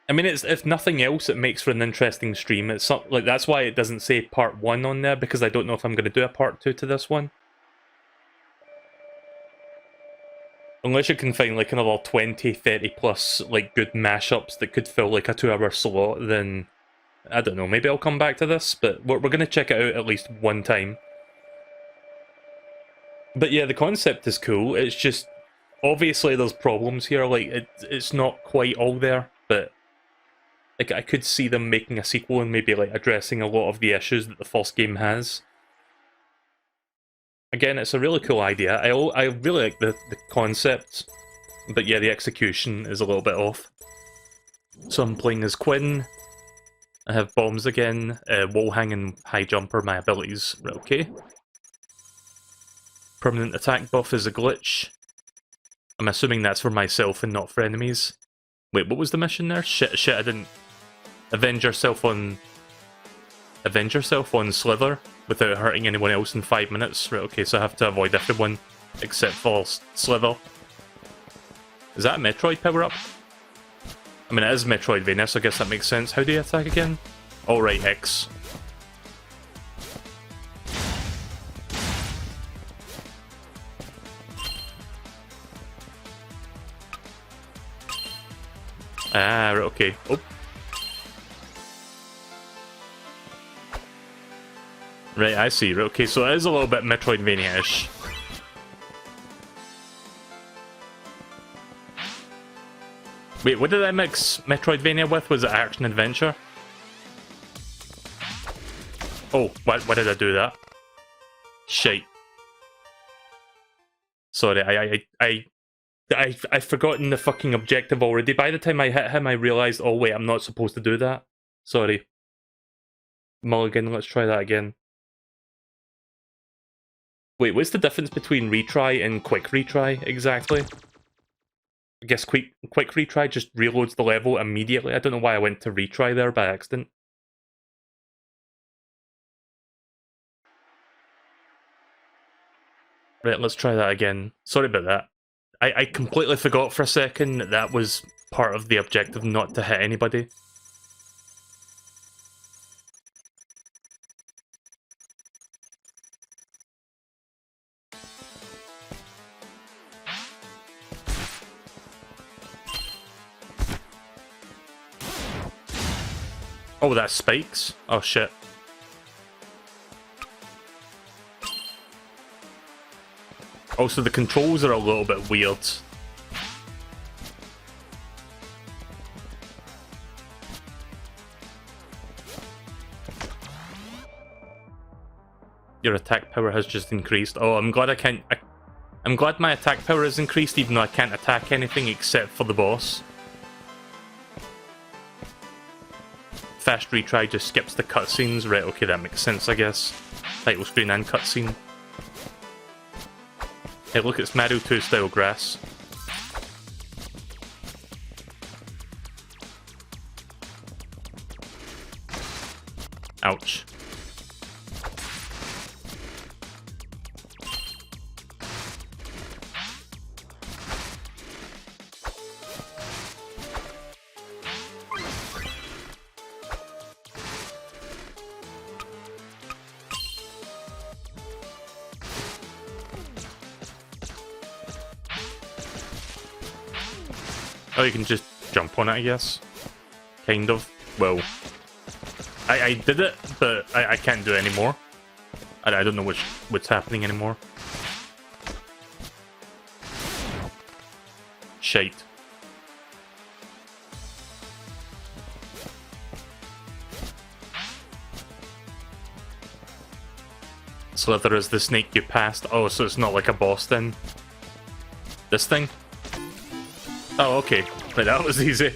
S1: I mean, it's, if nothing else, it makes for an interesting stream. It's like that's why it doesn't say part 1 on there, because I don't know if I'm going to do a part 2 to this one. Unless you can find like another 20, 30 plus like good mashups that could fill like a 2-hour slot, then I don't know, maybe I'll come back to this, but we're going to check it out at least one time. But yeah, the concept is cool. It's just, obviously there's problems here, like it's not quite all there, but like I could see them making a sequel and maybe like addressing a lot of the issues that the first game has. Again, it's a really cool idea. I really like the concept, but yeah, the execution is a little bit off. So I'm playing as Quinn. I have bombs again, wall hang and high jump are my abilities. Right, okay. Permanent attack buff is a glitch. I'm assuming that's for myself and not for enemies. Wait, what was the mission there? Shit, I didn't... Avenge yourself on Slither without hurting anyone else in 5 minutes. Right, okay, so I have to avoid everyone except for Slither. Is that a Metroid power-up? I mean, it is Metroidvania, so I guess that makes sense. How do you attack again? Oh, right, X. Ah, right, okay. Oh. Right, I see. Right, okay, so it is a little bit Metroidvania-ish. Wait, what did I mix Metroidvania with? Was it action-adventure? Oh, why did I do that? Shite. Sorry, I've forgotten the fucking objective already. By the time I hit him, I realised, oh wait, I'm not supposed to do that. Sorry. Mulligan, let's try that again. Wait, what's the difference between retry and quick retry, exactly? I guess quick retry just reloads the level immediately. I don't know why I went to retry there by accident. Right, let's try that again. Sorry about that. I completely forgot for a second that was part of the objective, not to hit anybody. Oh, that's spikes? Oh shit. Also, the controls are a little bit weird. Your attack power has just increased. Oh, I'm glad I'm glad my attack power has increased, even though I can't attack anything except for the boss. Fast retry just skips the cutscenes. Right, okay, that makes sense, I guess. Title screen and cutscene. Hey, look, it's Mario 2 style grass. Ouch. Oh, you can just jump on it, I guess. Kind of. Well, I did it, but I can't do it anymore. I don't know what's happening anymore. Shite. Slither is the snake you passed. Oh, so it's not like a boss then? This thing? Oh, okay. But that was easy.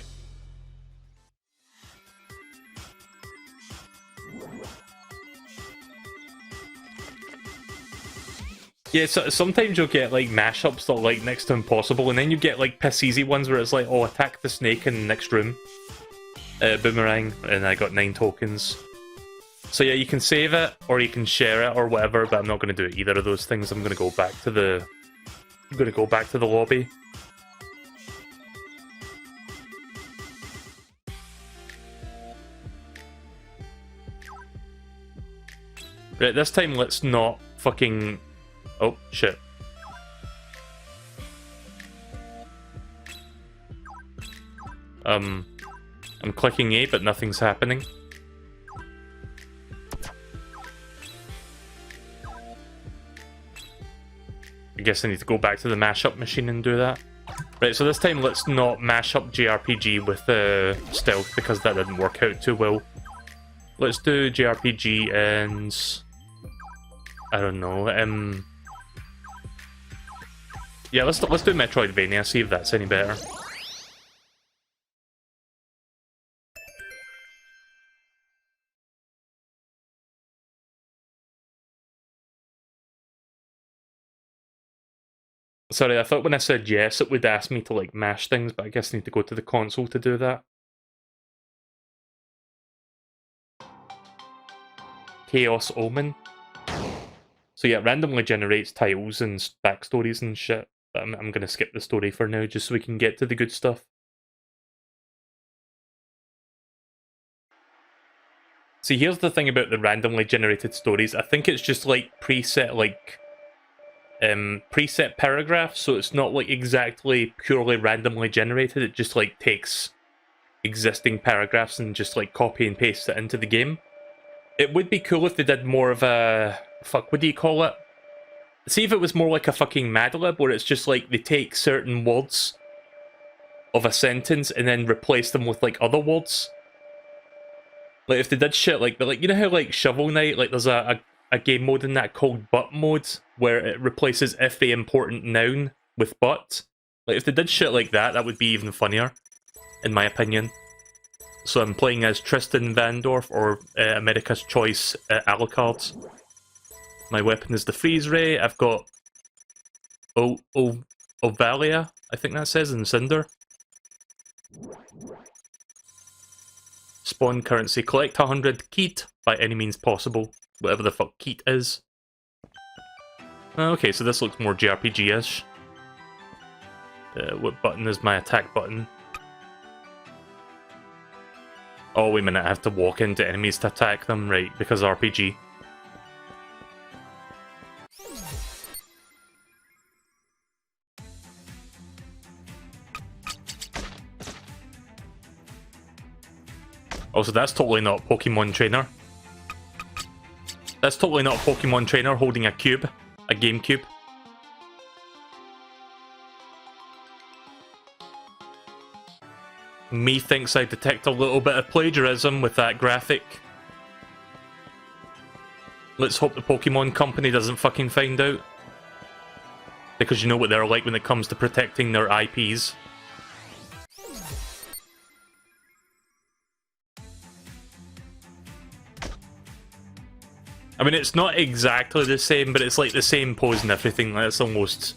S1: Yeah, so sometimes you'll get like mashups that are like next to impossible, and then you get like piss easy ones where it's like, oh, attack the snake in the next room. Boomerang, and I got 9 tokens. So yeah, you can save it, or you can share it, or whatever, but I'm not going to do either of those things. I'm going to go back to the... lobby. Right, this time let's not fucking... Oh, shit. I'm clicking A, but nothing's happening. I guess I need to go back to the mashup machine and do that. Right, so this time let's not mash up JRPG with stealth, because that didn't work out too well. Let's do JRPG and... I don't know, yeah, let's do Metroidvania, see if that's any better. Sorry, I thought when I said yes it would ask me to like mash things, but I guess I need to go to the console to do that. Chaos Omen. So yeah, it randomly generates titles and backstories and shit. But I'm gonna skip the story for now, just so we can get to the good stuff. See, here's the thing about the randomly generated stories. I think it's just like preset, like... preset paragraphs, so it's not like exactly purely randomly generated. It just like takes existing paragraphs and just like copy and paste it into the game. It would be cool if they did more of a... Fuck, what do you call it? See if it was more like a fucking Mad Lib, where it's just like they take certain words of a sentence and then replace them with like other words. Like if they did shit like you know how like Shovel Knight, like there's a game mode in that called But Mode, where it replaces if the important noun with but. Like if they did shit like that, that would be even funnier, in my opinion. So I'm playing as Tristan Vandorf, or America's Choice Alucard. My weapon is the Freeze Ray. I've got Ovalia, I think that says, and Cinder. Spawn currency. Collect 100 Keat by any means possible. Whatever the fuck Keat is. Okay, so this looks more JRPG-ish. What button is my attack button? Oh, wait a minute, I have to walk into enemies to attack them, right, because RPG. Also, that's totally not Pokemon Trainer. That's totally not Pokemon Trainer holding a cube. A GameCube. Me thinks I detect a little bit of plagiarism with that graphic. Let's hope the Pokemon company doesn't fucking find out. Because you know what they're like when it comes to protecting their IPs. I mean, it's not exactly the same, but it's like the same pose and everything. That's almost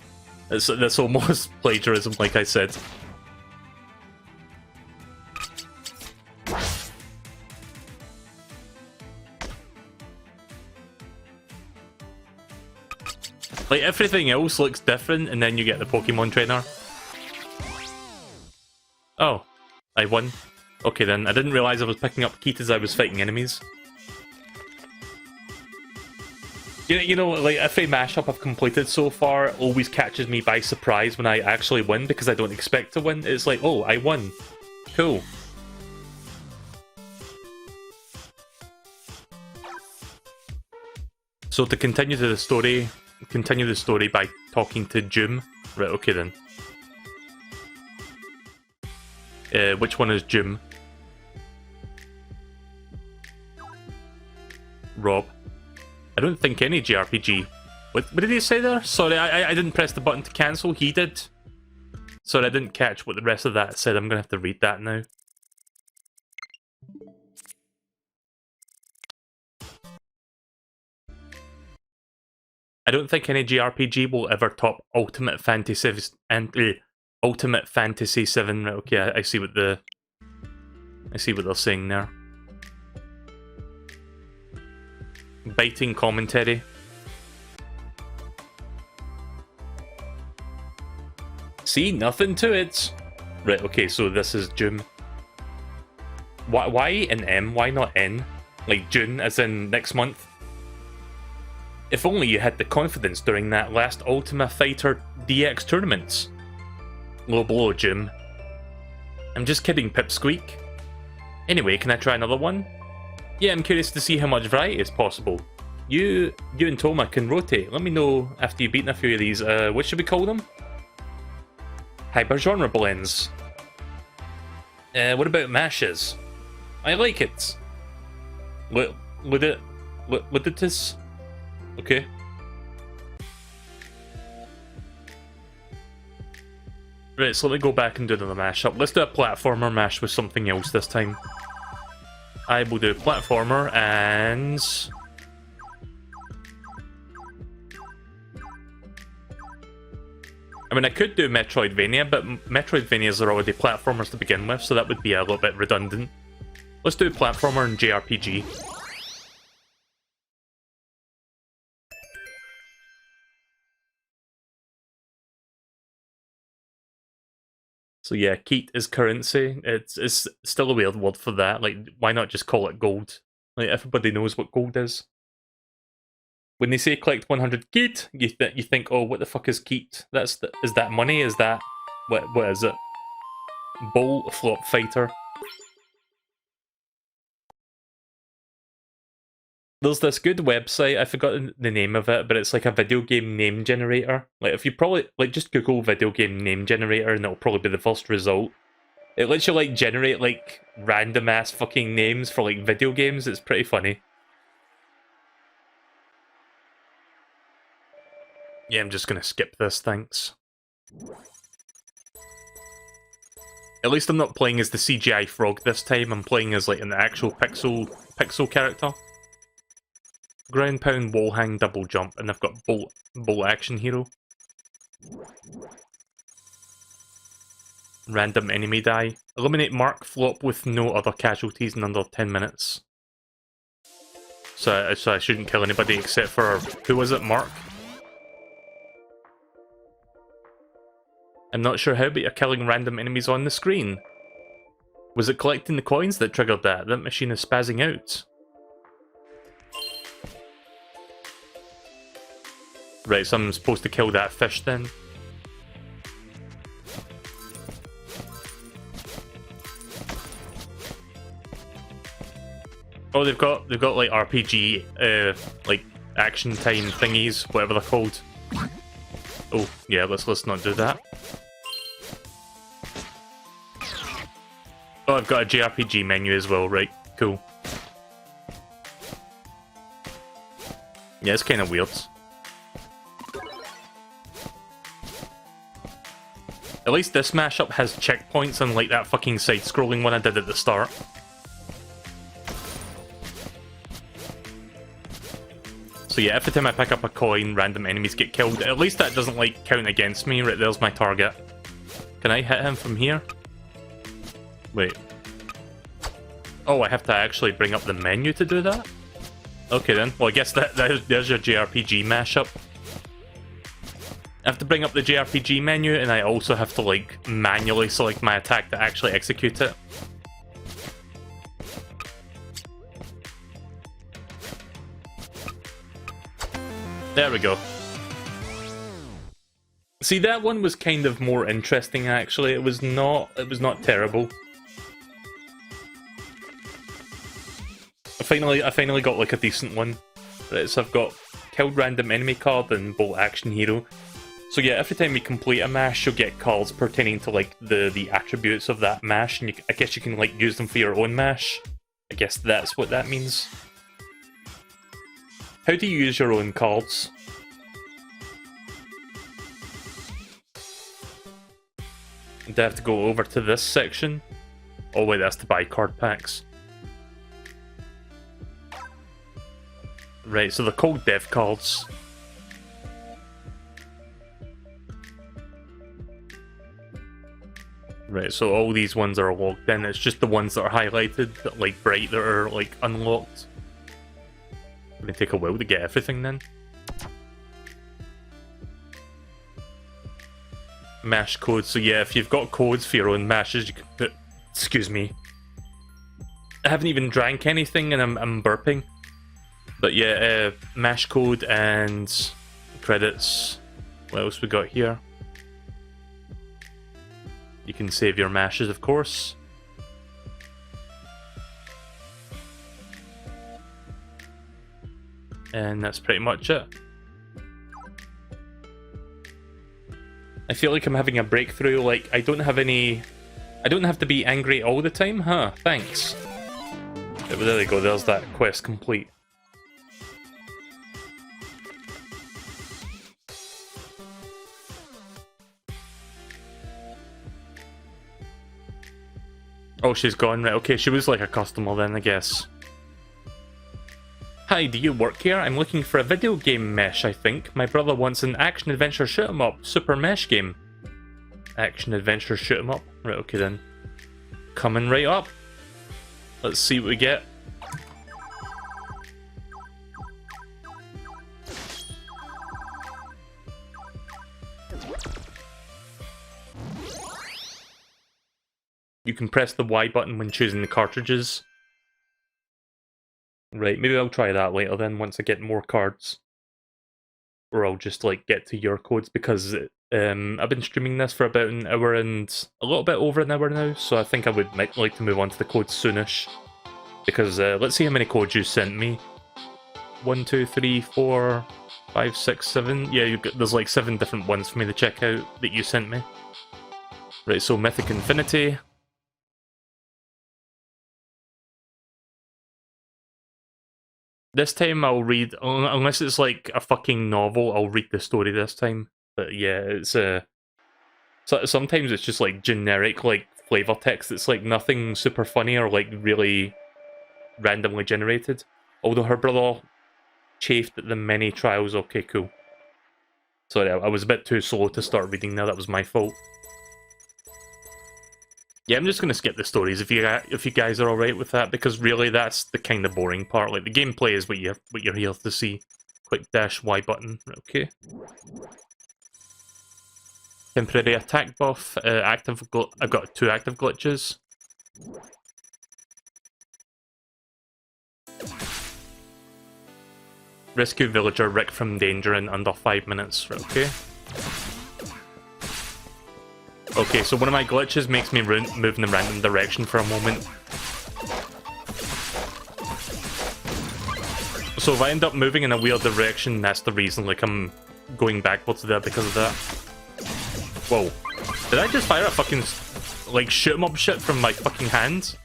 S1: plagiarism, like I said. Like, everything else looks different, and then you get the Pokemon Trainer. Oh, I won. Okay then, I didn't realise I was picking up Keat as I was fighting enemies. You know, like, every mashup I've completed so far always catches me by surprise when I actually win, because I don't expect to win. It's like, oh, I won. Cool. So to continue the story by talking to Jim. Right, okay then. Which one is Jim? Rob. I don't think any JRPG. What did he say there? Sorry, I didn't press the button to cancel. He did. Sorry, I didn't catch what the rest of that said. I'm gonna have to read that now. I don't think any JRPG will ever top Ultimate Fantasy Ultimate Fantasy 7. Okay, I see what they're saying there. Biting commentary. See, nothing to it. Right, okay, so this is June. Why an M? Why not N? Like June, as in next month? If only you had the confidence during that last Ultima Fighter DX tournament. Low blow, Jim. I'm just kidding, Pipsqueak. Anyway, can I try another one? Yeah, I'm curious to see how much variety is possible. You and Toma can rotate. Let me know after you've beaten a few of these. What should we call them? Hyper-genre blends. What about mashes? I like it. Would it is? Okay. Right, so let me go back and do the mashup. Let's do a platformer mash with something else this time. I will do platformer and... I mean, I could do Metroidvania, but Metroidvanias are already platformers to begin with, so that would be a little bit redundant. Let's do platformer and JRPG. So yeah, Keat is currency. It's still a weird word for that. Like, why not just call it gold? Like, everybody knows what gold is. When they say collect 100 Keat, you think, oh, what the fuck is Keat? Is that money? Is that what is it? Bowl flop fighter. There's this good website, I forgot the name of it, but it's like a video game name generator. Like, if you probably, like, just Google video game name generator and it'll probably be the first result. It lets you, like, generate, like, random ass fucking names for, like, video games. It's pretty funny. Yeah, I'm just gonna skip this, thanks. At least I'm not playing as the CGI frog this time, I'm playing as, like, an actual pixel character. Ground pound, wall hang, double jump, and I've got bolt action hero. Random enemy die. Eliminate mark flop with no other casualties in under 10 minutes. So I shouldn't kill anybody except for, who was it, Mark? I'm not sure how, but you're killing random enemies on the screen. Was it collecting the coins that triggered that? That machine is spazzing out. Right, so I'm supposed to kill that fish then. Oh, they've got like RPG, like action time thingies, whatever they're called. Oh, yeah, let's not do that. Oh, I've got a JRPG menu as well, right? Cool. Yeah, it's kind of weird. At least this mashup has checkpoints, unlike that fucking side-scrolling one I did at the start. So yeah, every time I pick up a coin, random enemies get killed. At least that doesn't, like, count against me. Right, there's my target. Can I hit him from here? Wait. Oh, I have to actually bring up the menu to do that? Okay then. Well, I guess there's your JRPG mashup. I have to bring up the JRPG menu, and I also have to, like, manually select my attack to actually execute it. There we go. See, that one was kind of more interesting, actually. It was not terrible. I finally got, like, a decent one. Right, so I've got held random enemy card and bolt action hero. So yeah, every time you complete a mash, you'll get cards pertaining to like the attributes of that mash, and I guess you can like use them for your own mash. I guess that's what that means. How do you use your own cards? Do I have to go over to this section? Oh wait, that's to buy card packs. Right, so they're called dev cards. Right, so all these ones are locked in. It's just the ones that are highlighted, like bright, that are like unlocked. It's gonna take a while to get everything then. Mash codes. So yeah, if you've got codes for your own mashes, you can put. Excuse me. I haven't even drank anything, and I'm burping. But yeah, mash code and credits. What else we got here? You can save your mashes, of course. And that's pretty much it. I feel like I'm having a breakthrough, like I don't have to be angry all the time, huh? Thanks. But there we go, there's that quest complete. Oh, she's gone, right, okay, she was like a customer then, I guess. Hi, do you work here? I'm looking for a video game mesh, I think. My brother wants an action-adventure shoot-'em-up, SuperMash game. Action-adventure shoot-'em up? Right, okay then. Coming right up. Let's see what we get. You can press the Y button when choosing the cartridges. Right, maybe I'll try that later then, once I get more cards. Or I'll just, like, get to your codes, because I've been streaming this for about an hour and a little bit over an hour now, so I think I would like to move on to the codes soonish. Because, let's see how many codes you sent me. 1, 2, 3, 4, 5, 6, 7. Yeah, there's like 7 different ones for me to check out that you sent me. Right, so Mythic Infinity. This time I'll read, unless it's like a fucking novel, I'll read the story this time. But yeah, it's sometimes it's just like generic like flavor text. It's like nothing super funny or like really randomly generated. Although her brother chafed at the many trials. Okay, cool. Sorry, I was a bit too slow to start reading there. That was my fault. Yeah, I'm just gonna skip the stories if you guys are alright with that, because really that's the kind of boring part. Like the gameplay is what you're here to see. Click dash Y button. Okay. Temporary attack buff. I've got 2 active glitches. Rescue villager Rick from danger in under 5 minutes. Okay. Okay, so one of my glitches makes me move in a random direction for a moment. So if I end up moving in a weird direction, that's the reason. Like, I'm going backwards there because of that. Whoa. Did I just fire a fucking, like, shoot-'em-up shit from my fucking hands?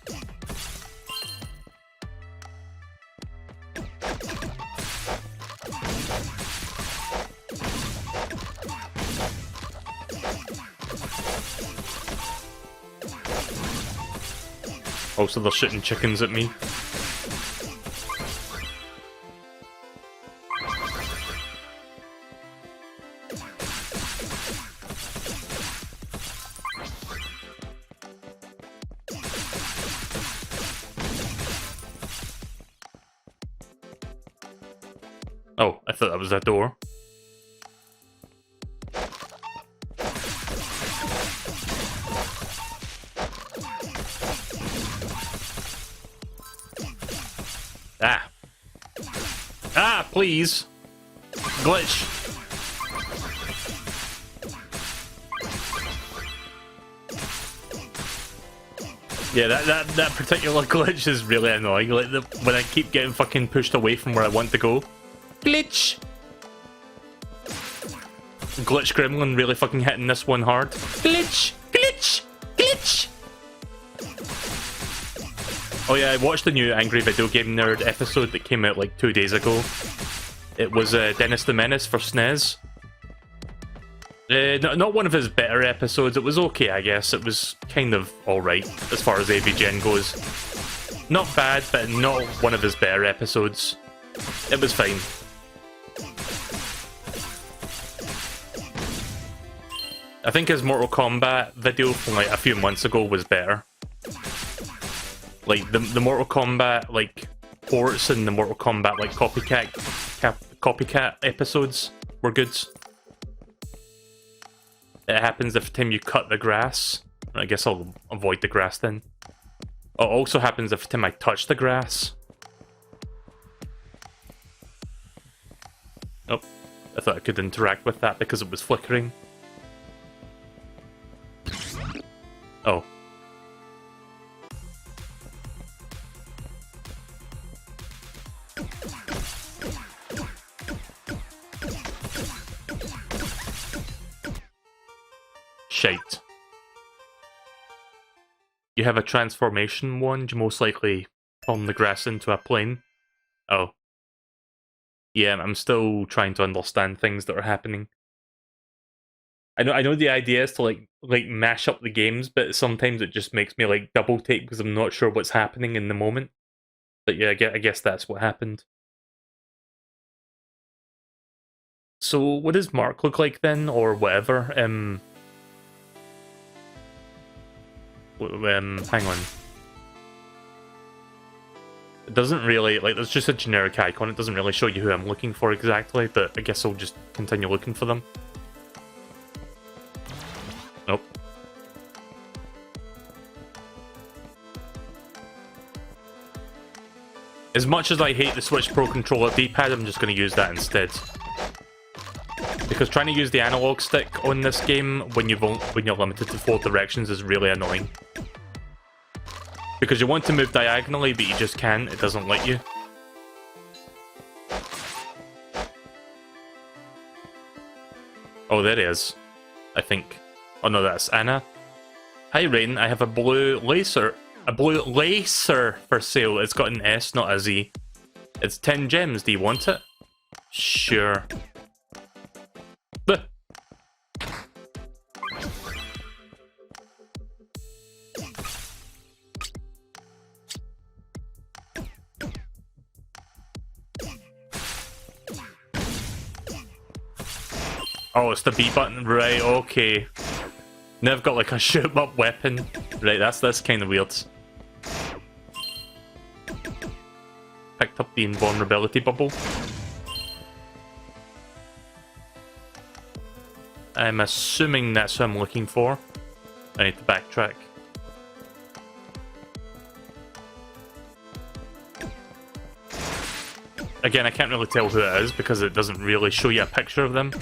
S1: Also, they're shooting chickens at me. Oh, I thought that was that door. Ah. Ah, please. Glitch. Yeah, that particular glitch is really annoying. Like when I keep getting fucking pushed away from where I want to go. Glitch. Glitch Gremlin really fucking hitting this one hard. Glitch! Glitch! Glitch! Oh yeah, I watched the new Angry Video Game Nerd episode that came out like 2 days ago. It was Dennis the Menace for SNES. Not one of his better episodes. It was okay, I guess. It was kind of alright as far as AVGen goes. Not bad, but not one of his better episodes. It was fine. I think his Mortal Kombat video from like a few months ago was better. Like the Mortal Kombat like ports and the Mortal Kombat like copycat episodes were good. It happens every time you cut the grass. I guess I'll avoid the grass then. It also happens every time I touch the grass. Oh, I thought I could interact with that because it was flickering. Oh. Shite. You have a transformation wand, you most likely turn the grass into a plane. Oh. Yeah, I'm still trying to understand things that are happening. I know the idea is to like mash up the games, but sometimes it just makes me like double take because I'm not sure what's happening in the moment. But yeah, I guess that's what happened. So what does Mark look like then, or whatever? Hang on. It doesn't really, like, there's just a generic icon. It doesn't really show you who I'm looking for exactly, but I guess I'll just continue looking for them. Nope. As much as I hate the Switch Pro Controller D-pad, I'm just going to use that instead. Because trying to use the analog stick on this game when you're limited to 4 directions is really annoying. Because you want to move diagonally, but you just can't. It doesn't let you. Oh, there he is. I think. Oh no, that's Anna. Hi, Rain. I have a blue laser. A blue laser for sale. It's got an S, not a Z. It's 10 gems. Do you want it? Sure. Bleh. Oh, it's the B button, right? Okay. Now I've got like a shoot 'em up weapon. Right, that's kind of weird. Picked up the invulnerability bubble. I'm assuming that's what I'm looking for. I need to backtrack. Again, I can't really tell who it is because it doesn't really show you a picture of them.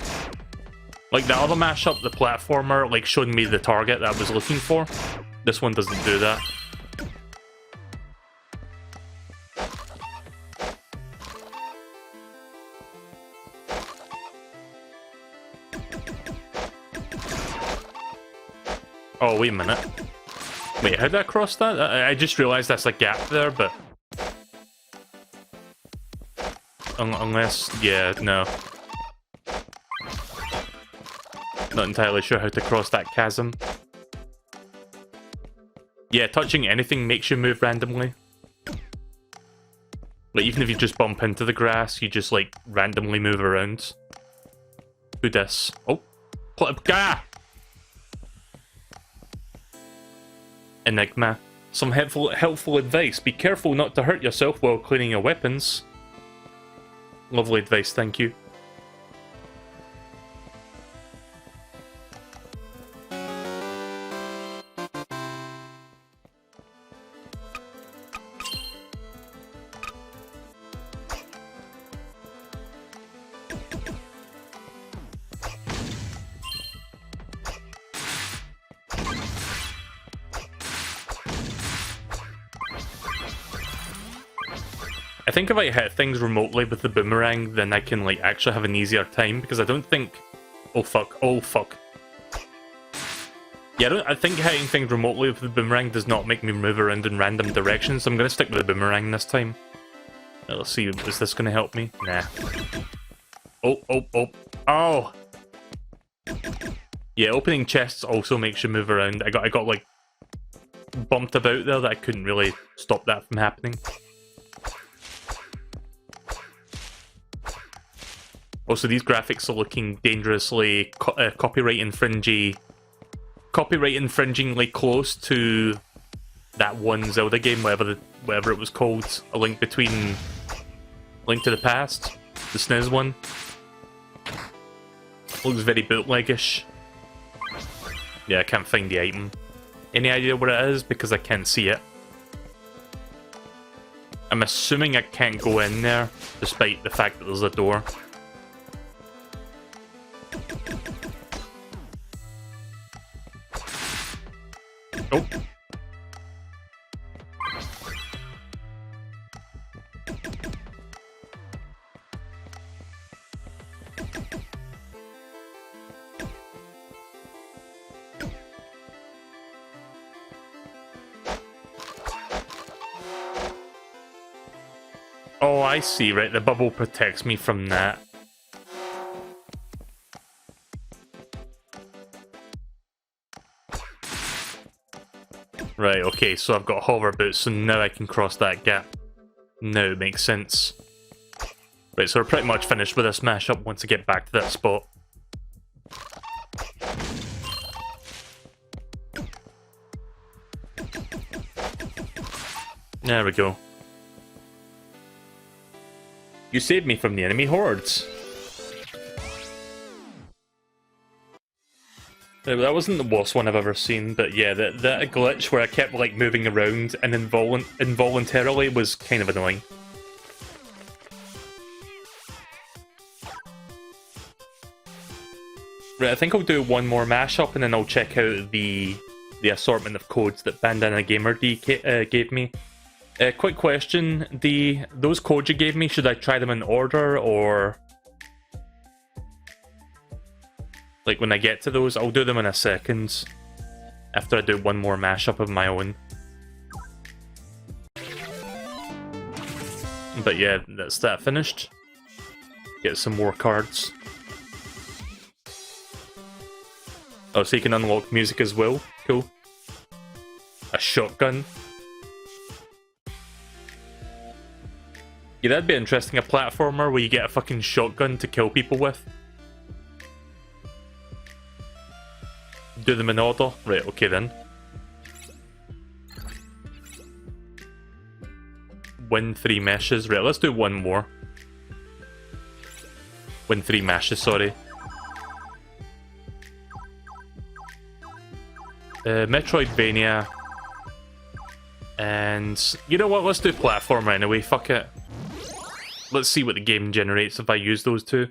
S1: Like the other mashup, the platformer, like showed me the target that I was looking for. This one doesn't do that. Oh, wait a minute. Wait, how did I cross that? I just realized that's a gap there, but... Unless... yeah, no. Not entirely sure how to cross that chasm. Yeah, touching anything makes you move randomly. Like, even if you just bump into the grass, you just, like, randomly move around. Who dis? Oh! Gah! Enigma. Some helpful advice. Be careful not to hurt yourself while cleaning your weapons. Lovely advice, thank you. I think if I hit things remotely with the boomerang, then I can like actually have an easier time, because I don't think Oh fuck, oh fuck. Yeah, I think hitting things remotely with the boomerang does not make me move around in random directions, so I'm going to stick with the boomerang this time. Let's see, is this going to help me? Nah. Oh, oh, oh. Oh! Yeah, opening chests also makes you move around. I got like, bumped about there that I couldn't really stop that from happening. Also, these graphics are looking dangerously copyright infringingly close to that one Zelda game, whatever it was called, A Link to the Past, the SNES one. Looks very bootleggish. Yeah, I can't find the item. Any idea what it is? Because I can't see it. I'm assuming I can't go in there, despite the fact that there's a door. Oh. Oh, I see, right, the bubble protects me from that. Right, okay, so I've got hover boots, so now I can cross that gap. Now it makes sense. Right, so we're pretty much finished with this mashup once I get back to that spot. There we go. You saved me from the enemy hordes. That wasn't the worst one I've ever seen, but yeah, that glitch where I kept like moving around and involuntarily was kind of annoying. Right, I think I'll do one more mashup and then I'll check out the assortment of codes that Bandana Gamer D gave me. Quick question, those codes you gave me, should I try them in order, or... Like, when I get to those, I'll do them in a second, after I do one more mashup of my own. But yeah, that's that finished. Get some more cards. Oh, so you can unlock music as well? Cool. A shotgun. Yeah, that'd be interesting, a platformer where you get a fucking shotgun to kill people with. Do them in order? Right, okay then. Win 3 meshes. Right, let's do one more. Win 3 meshes, sorry. Metroidvania. And you know what, let's do platformer anyway, fuck it. Let's see what the game generates if I use those two.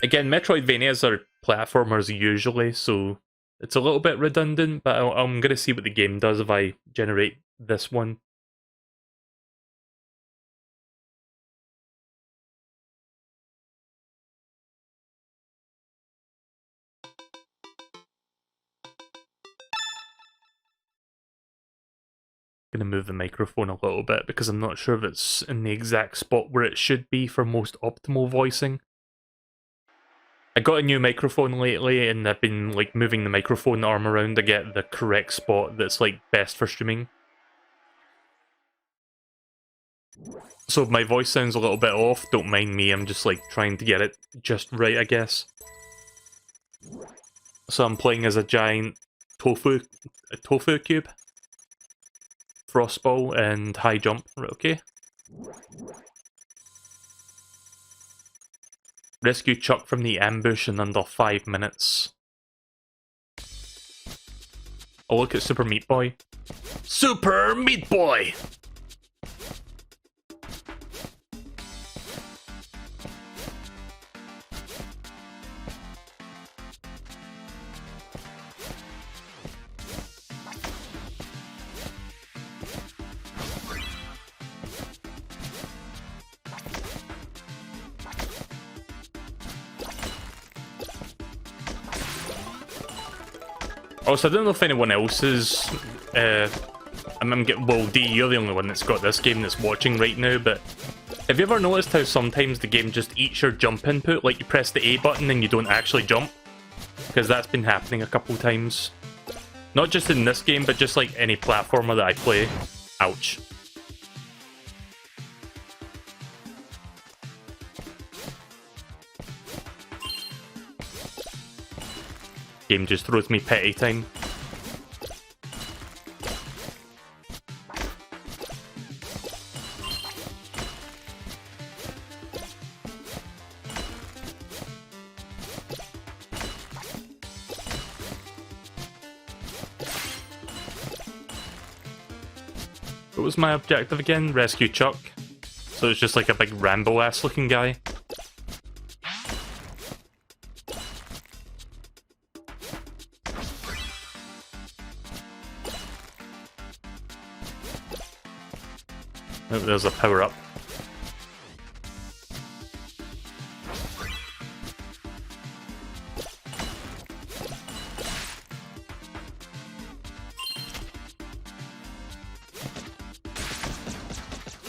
S1: Again, Metroidvanias are platformers usually, so it's a little bit redundant, but I'm going to see what the game does if I generate this one. I'm going to move the microphone a little bit because I'm not sure if it's in the exact spot where it should be for most optimal voicing. I got a new microphone lately and I've been like moving the microphone arm around to get the correct spot that's like best for streaming. So if my voice sounds a little bit off, don't mind me, I'm just like trying to get it just right, I guess. So I'm playing as a giant tofu cube, frostball and high jump, right, okay. Rescue Chuck from the ambush in under 5 minutes. Oh, look at Super Meat Boy. Super Meat Boy! Also, I don't know if anyone else is... well, D, you're the only one that's got this game that's watching right now, but have you ever noticed how sometimes the game just eats your jump input? Like, you press the A button and you don't actually jump? Because that's been happening a couple times. Not just in this game, but just like any platformer that I play. Ouch. Game just throws me petty time. What was my objective again? Rescue Chuck. So it's just like a big Rambo-ass looking guy. Oh, there's a power-up.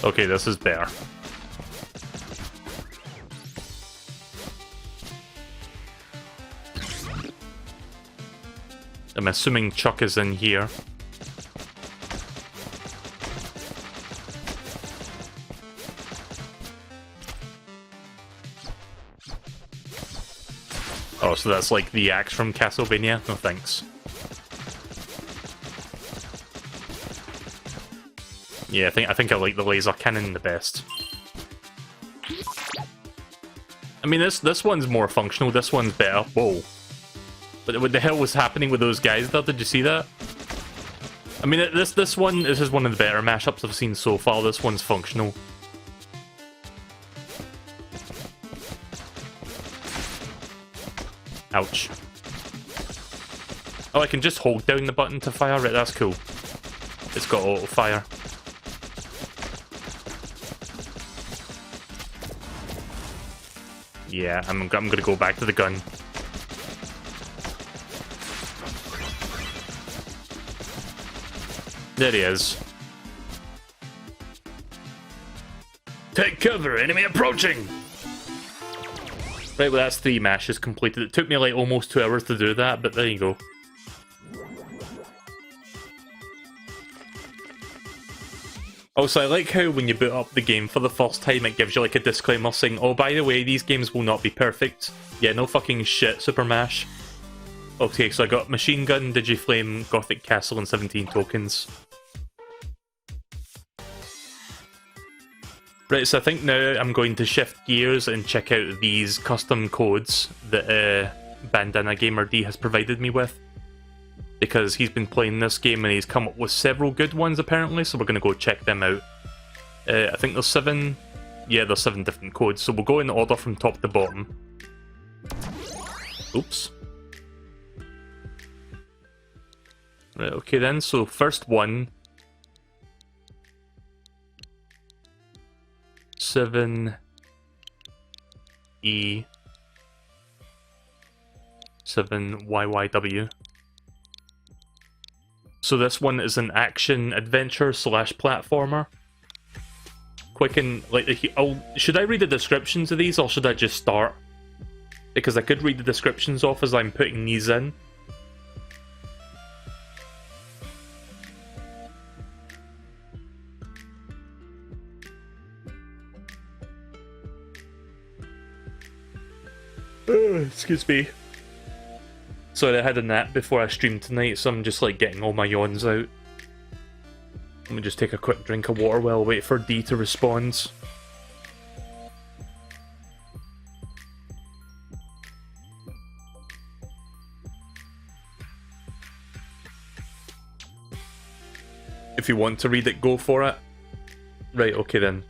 S1: Okay, this is better. I'm assuming Chuck is in here. Oh, so that's like the axe from Castlevania? No thanks. Yeah, I think I like the laser cannon the best. I mean, this one's more functional. This one's better. Whoa! But what the hell was happening with those guys there? Did you see that? I mean, this is one of the better mashups I've seen so far. This one's functional. Ouch. Oh, I can just hold down the button to fire? Right, that's cool. It's got auto fire. Yeah, I'm gonna go back to the gun. There he is. Take cover, enemy approaching! Right, well that's 3 mashes completed. It took me like almost 2 hours to do that, but there you go. Also, I like how when you boot up the game for the first time, it gives you like a disclaimer saying, oh, by the way, these games will not be perfect. Yeah, no fucking shit, SuperMash. Okay, so I got Machine Gun, Digiflame, Gothic Castle, and 17 tokens. Right, so I think now I'm going to shift gears and check out these custom codes that Bandana Gamer D has provided me with. Because he's been playing this game and he's come up with several good ones apparently, so we're going to go check them out. I think there's 7... Yeah, there's 7 different codes, so we'll go in order from top to bottom. Oops. Right, okay then, so first one... 7... E... 7 YYW. So this one is an action adventure / platformer. Quick and like, should I read the descriptions of these or should I just start? Because I could read the descriptions off as I'm putting these in. Excuse me. Sorry, I had a nap before I streamed tonight, so I'm just like getting all my yawns out. Let me just take a quick drink of water while I wait for D to respond. If you want to read it, go for it. Right, okay then.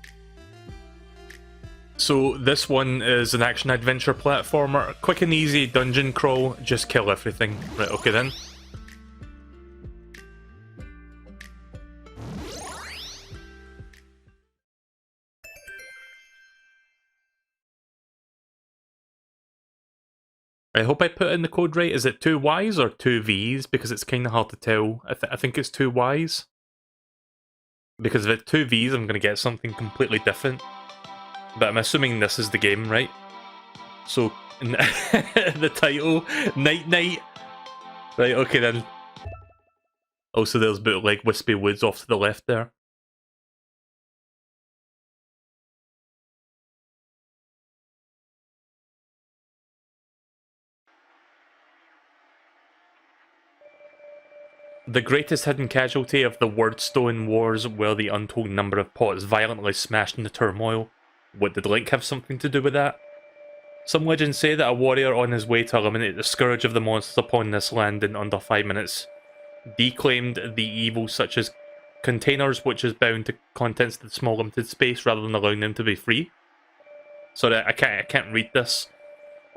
S1: So this one is an action-adventure platformer. Quick and easy dungeon crawl, just kill everything. Right, okay then. I hope I put in the code right. Is it 2 Ys or 2 Vs? Because it's kind of hard to tell. I think it's 2 Ys. Because if it's 2 Vs, I'm going to get something completely different. But I'm assuming this is the game, right? So, in the title, Night Night. Right, okay then. Also, there's bootleg Wispy Woods off to the left there. The greatest hidden casualty of the Wordstone Wars were the untold number of pots violently smashed in the turmoil. What, did Link have something to do with that? Some legends say that a warrior on his way to eliminate the scourge of the monsters upon this land in under 5 minutes declaimed the evil such as containers which is bound to contents of the small limited space rather than allowing them to be free. Sorry, I can't read this.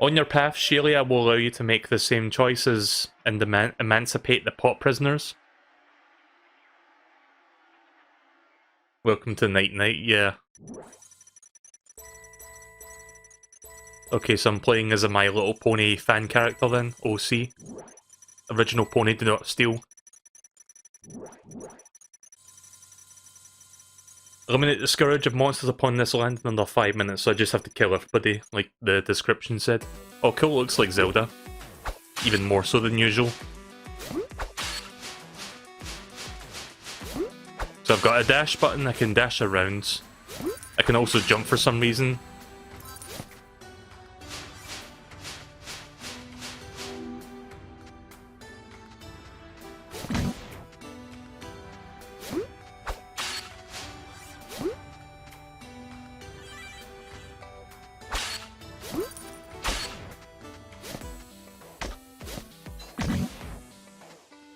S1: On your path, Shelia will allow you to make the same choices and emancipate the pot prisoners. Welcome to Night Night, yeah. Okay, so I'm playing as a My Little Pony fan character then, OC. Original Pony Do Not Steal. Eliminate the scourge of monsters upon this land in under 5 minutes, so I just have to kill everybody, like the description said. Oh cool, looks like Zelda. Even more so than usual. So I've got a dash button, I can dash around. I can also jump for some reason.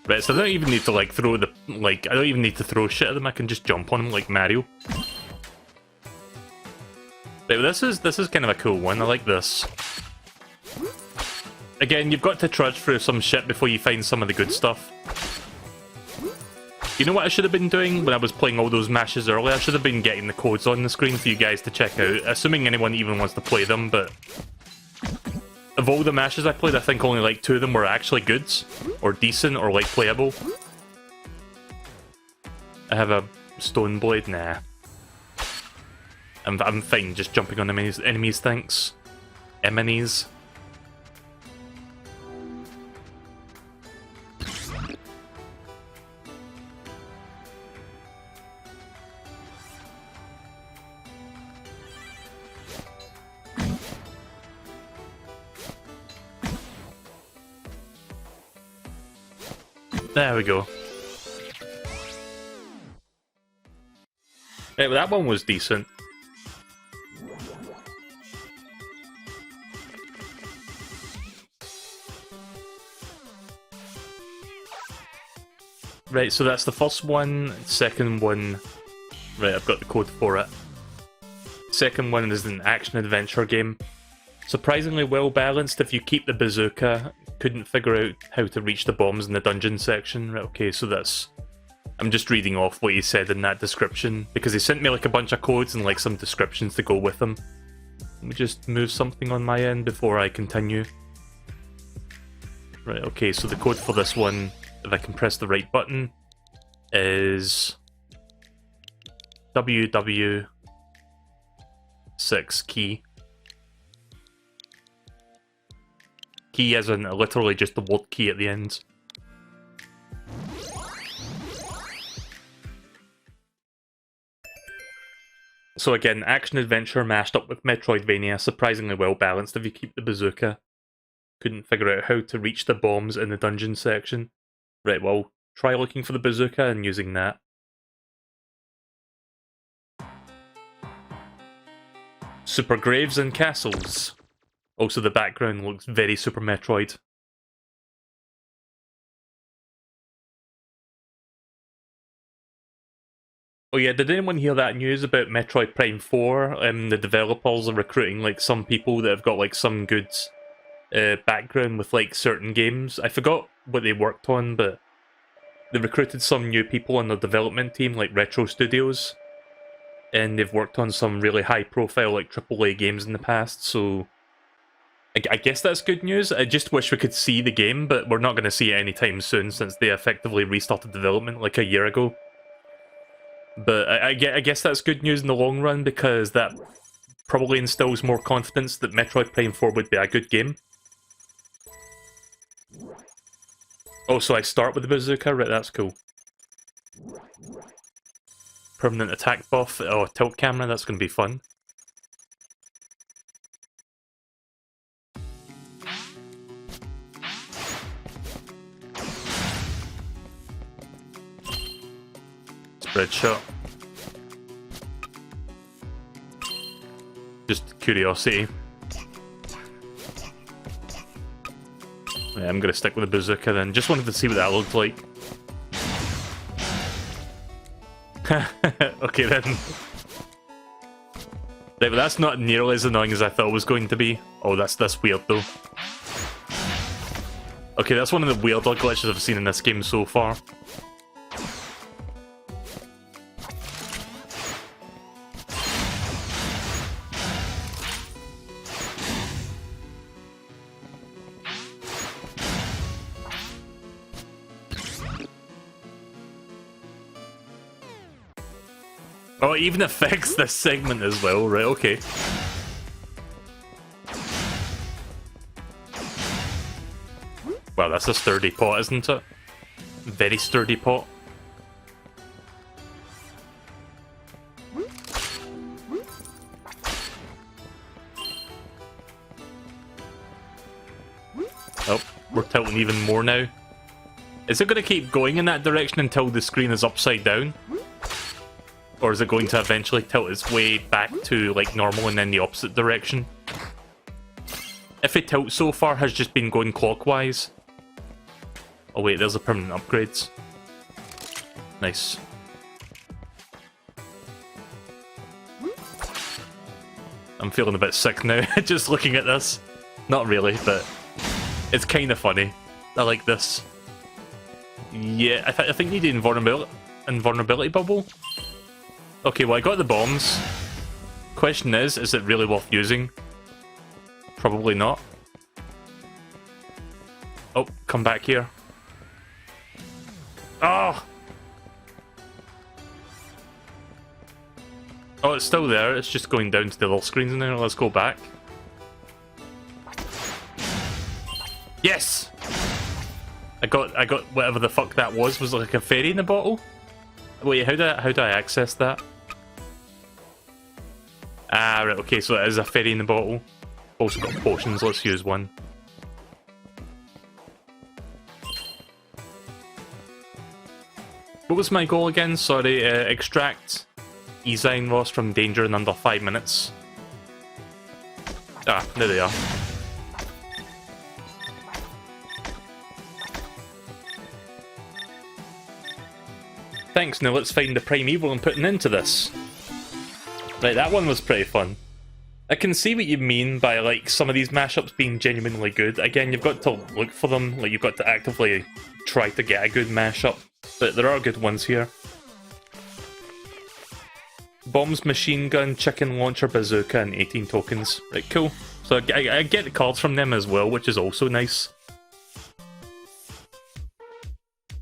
S1: Right, so I don't even need to like throw the I don't even need to throw shit at them. I can just jump on them like Mario. Right, this is kind of a cool one. I like this. Again, you've got to trudge through some shit before you find some of the good stuff. You know what I should have been doing when I was playing all those mashes earlier? I should have been getting the codes on the screen for you guys to check out, assuming anyone even wants to play them, but of all the mashes I played, I think only like 2 of them were actually good, or decent, or like playable. I have a stone blade? Nah. I'm fine just jumping on enemies, thanks. Enemies. There we go. Yeah, well, that one was decent. Right, so that's the first one. Second one... Right, I've got the code for it. Second one is an action-adventure game. Surprisingly well balanced if you keep the bazooka. Couldn't figure out how to reach the bombs in the dungeon section. Right, okay, so that's... I'm just reading off what he said in that description, because he sent me like a bunch of codes and like some descriptions to go with them. Let me just move something on my end before I continue. Right, okay, so the code for this one, if I can press the right button, is WW6 key. Key as in literally just the word key at the end. So again, action-adventure mashed up with Metroidvania, surprisingly well balanced if you keep the bazooka. Couldn't figure out how to reach the bombs in the dungeon section. Right, well, try looking for the bazooka and using that. Super graves and castles. Also, the background looks very Super Metroid. Oh yeah, did anyone hear that news about Metroid Prime 4? The developers are recruiting like some people that have got like some good background with like certain games. I forgot what they worked on, but they recruited some new people on the development team, like Retro Studios. And they've worked on some really high profile like AAA games in the past, so I guess that's good news. I just wish we could see the game, but we're not going to see it anytime soon since they effectively restarted development like a year ago. But I guess that's good news in the long run because that probably instills more confidence that Metroid Prime 4 would be a good game. Oh, so I start with the bazooka? Right, that's cool. Permanent attack buff. Oh, tilt camera, that's going to be fun. Spread shot. Just curiosity. Yeah, I'm going to stick with the bazooka then. Just wanted to see what that looked like. Okay then. Right, but that's not nearly as annoying as I thought it was going to be. Oh, that's weird though. Okay, that's one of the weirder glitches I've seen in this game so far. Oh, it even affects this segment as well, right, okay. Wow, that's a sturdy pot, isn't it? Very sturdy pot. Oh, we're tilting even more now. Is it going to keep going in that direction until the screen is upside down? Or is it going to eventually tilt its way back to like normal and then the opposite direction? If it tilt so far has just been going clockwise. Oh wait, there's a permanent upgrades. Nice. I'm feeling a bit sick now, just looking at this. Not really, but it's kind of funny. I like this. Yeah, I think you need invulnerability bubble. Okay, well I got the bombs. Question is it really worth using? Probably not. Oh, come back here. Oh! Oh, it's still there. It's just going down to the little screens in there. Let's go back. Yes! I got whatever the fuck that was. Was it like a fairy in the bottle? Wait, how do I access that? Ah, right, okay, so it is a fairy in the bottle. Also got potions, let's use one. What was my goal again? Sorry, extract Ezine Ross from danger in under 5 minutes. Ah, there they are. Thanks, now let's find the primeval and put an end to this. Right, that one was pretty fun. I can see what you mean by like some of these mashups being genuinely good. Again, you've got to look for them, like you've got to actively try to get a good mashup, but there are good ones here. Bombs, machine gun, chicken launcher, bazooka, and 18 tokens. Right, cool. So I get the cards from them as well, which is also nice.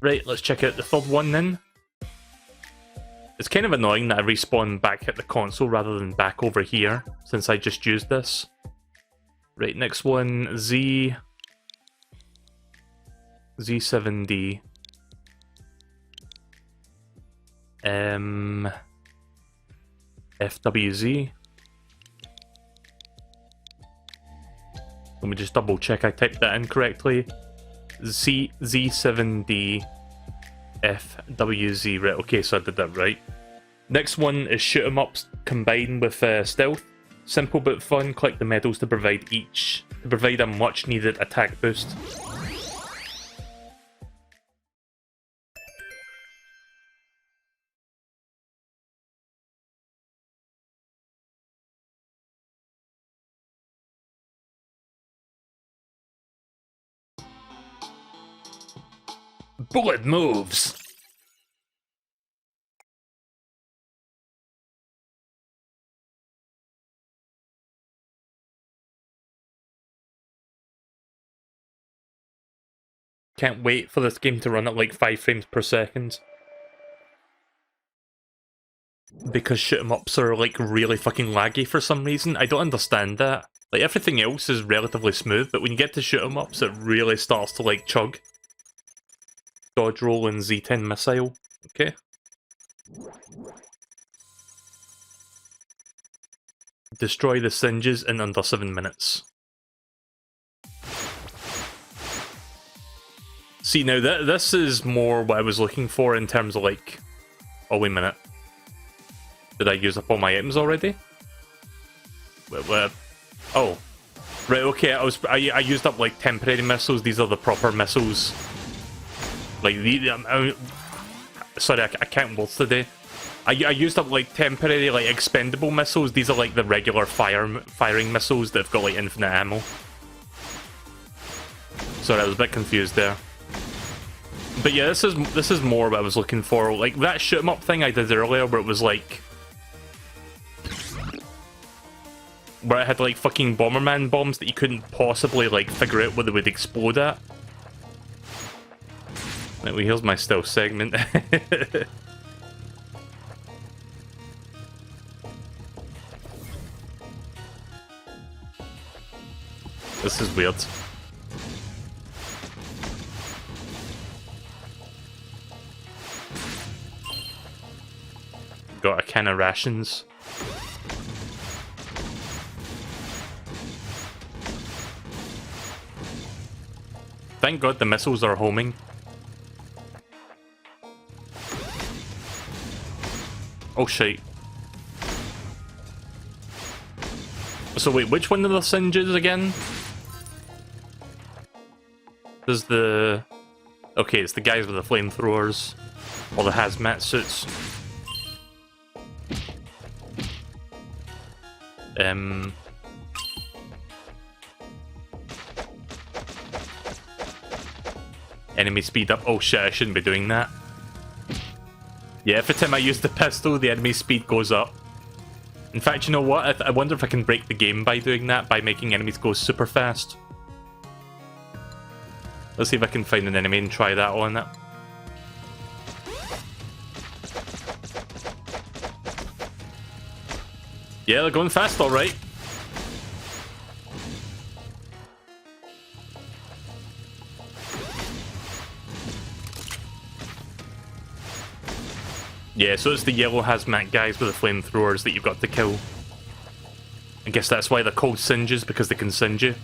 S1: Right, let's check out the third one then. It's kind of annoying that I respawn back at the console rather than back over here, since I just used this. Right, next one, Z7D. FWZ. Let me just double check I typed that in correctly. Z7D FWZ. Right, okay, so I did that right. Next one is shoot 'em ups combined with stealth. Simple but fun. Collect the medals to provide a much needed attack boost. Bullet moves! can't wait for this game to run at like 5 frames per second. Because shoot 'em ups are like really fucking laggy for some reason. I don't understand that. Like everything else is relatively smooth, but when you get to shoot 'em ups, it really starts to like chug. Dodge roll and Z10 missile. Okay. Destroy the singes in under 7 minutes. See, now this is more what I was looking for in terms of like... Oh, wait a minute. Did I use up all my items already? Wait. Oh. Right, okay, I used up like temporary missiles. These are the proper missiles. Like, sorry, I can't words today. I used up like temporary, like expendable missiles. These are like the regular firing missiles that have got like infinite ammo. Sorry, I was a bit confused there. But yeah, this is more what I was looking for. Like that shoot 'em up thing I did earlier, where it was like, where I had like fucking Bomberman bombs that you couldn't possibly like figure out what they would explode at. Anyway, here's my stealth segment. This is weird. Got a can of rations. Thank God the missiles are homing. Oh shit. So wait, which one of the singes again? There's the... Okay, it's the guys with the flamethrowers. Or the hazmat suits. Enemy speed up. Oh shit, I shouldn't be doing that. Yeah, every time I use the pistol, the enemy speed goes up. In fact, you know what? I wonder if I can break the game by doing that, by making enemies go super fast. Let's see if I can find an enemy and try that on it. Yeah, they're going fast, alright. Yeah, so it's the yellow hazmat guys with the flamethrowers that you've got to kill. I guess that's why they're called singes, because they can singe you.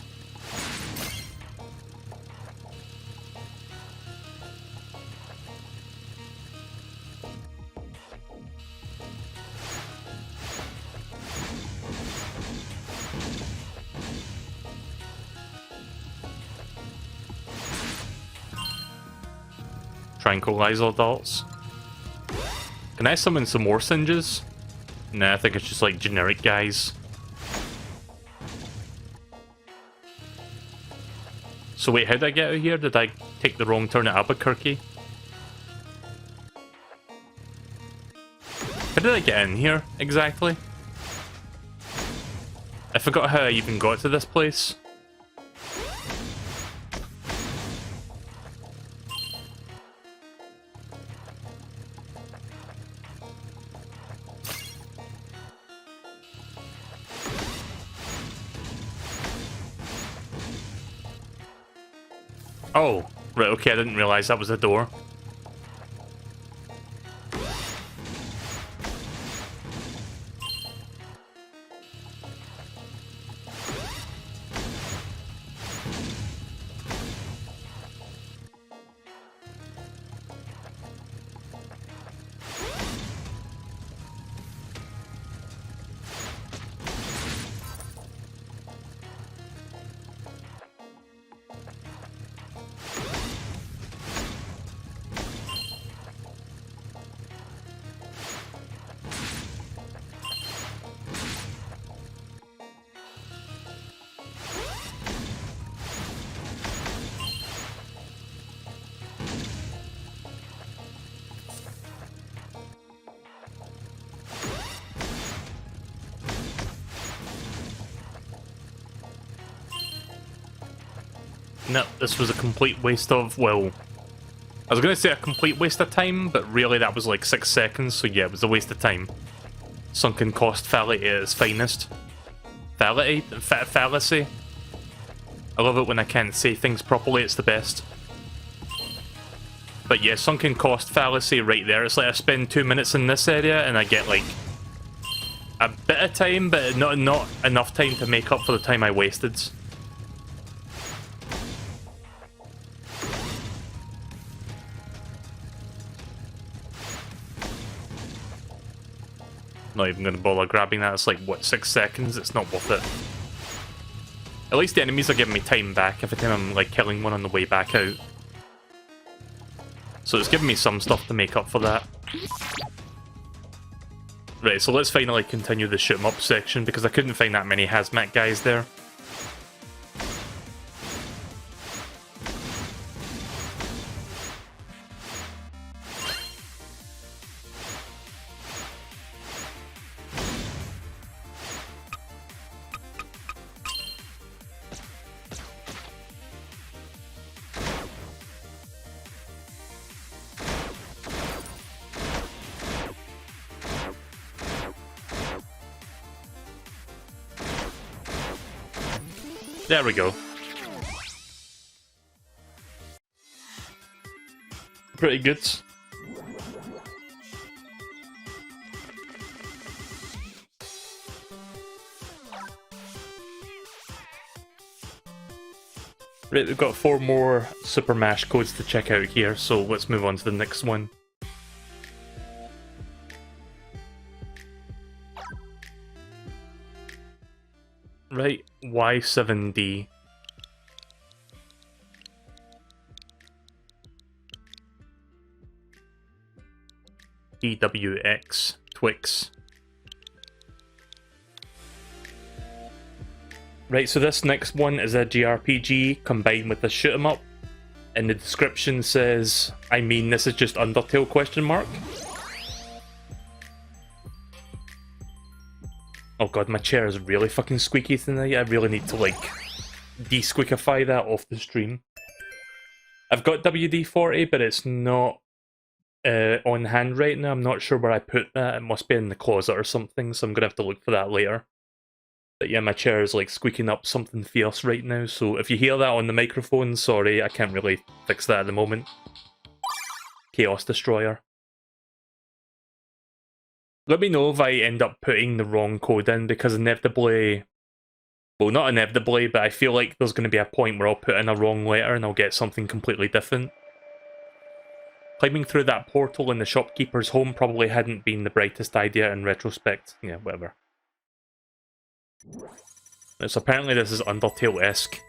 S1: Tranquilizer darts. Can I summon some more singes? Nah, I think it's just like generic guys. So wait, how did I get out of here? Did I take the wrong turn at Albuquerque? How did I get in here, exactly? I forgot how I even got to this place. Oh, right, okay, I didn't realize that was a door. No, this was a complete waste of, well, I was going to say a complete waste of time, but really that was like 6 seconds, so yeah, it was a waste of time. Sunken cost fallacy at its finest. Fallacy? I love it when I can't say things properly, it's the best. But yeah, sunken cost fallacy right there. It's like I spend 2 minutes in this area and I get like a bit of time, but not enough time to make up for the time I wasted. Not even going to bother grabbing that. It's like, what, 6 seconds? It's not worth it. At least the enemies are giving me time back every time I'm like killing one on the way back out. So it's giving me some stuff to make up for that. Right, so let's finally continue the shoot 'em up section because I couldn't find that many hazmat guys there. There we go. Pretty good. Right, we've got 4 more SuperMash codes to check out here, so let's move on to the next one. Right, Y7D. DWX, Twix. Right, so this next one is a JRPG combined with a shoot 'em up. And the description says, I mean, this is just Undertale question mark. Oh god, my chair is really fucking squeaky tonight. I really need to, like, de-squeakify that off the stream. I've got WD-40, but it's not on hand right now. I'm not sure where I put that. It must be in the closet or something, so I'm gonna have to look for that later. But yeah, my chair is, like, squeaking up something fierce right now, so if you hear that on the microphone, sorry, I can't really fix that at the moment. Chaos Destroyer. Let me know if I end up putting the wrong code in, because inevitably... Well, not inevitably, but I feel like there's going to be a point where I'll put in a wrong letter and I'll get something completely different. Climbing through that portal in the shopkeeper's home probably hadn't been the brightest idea in retrospect. Yeah, whatever. So apparently this is Undertale-esque.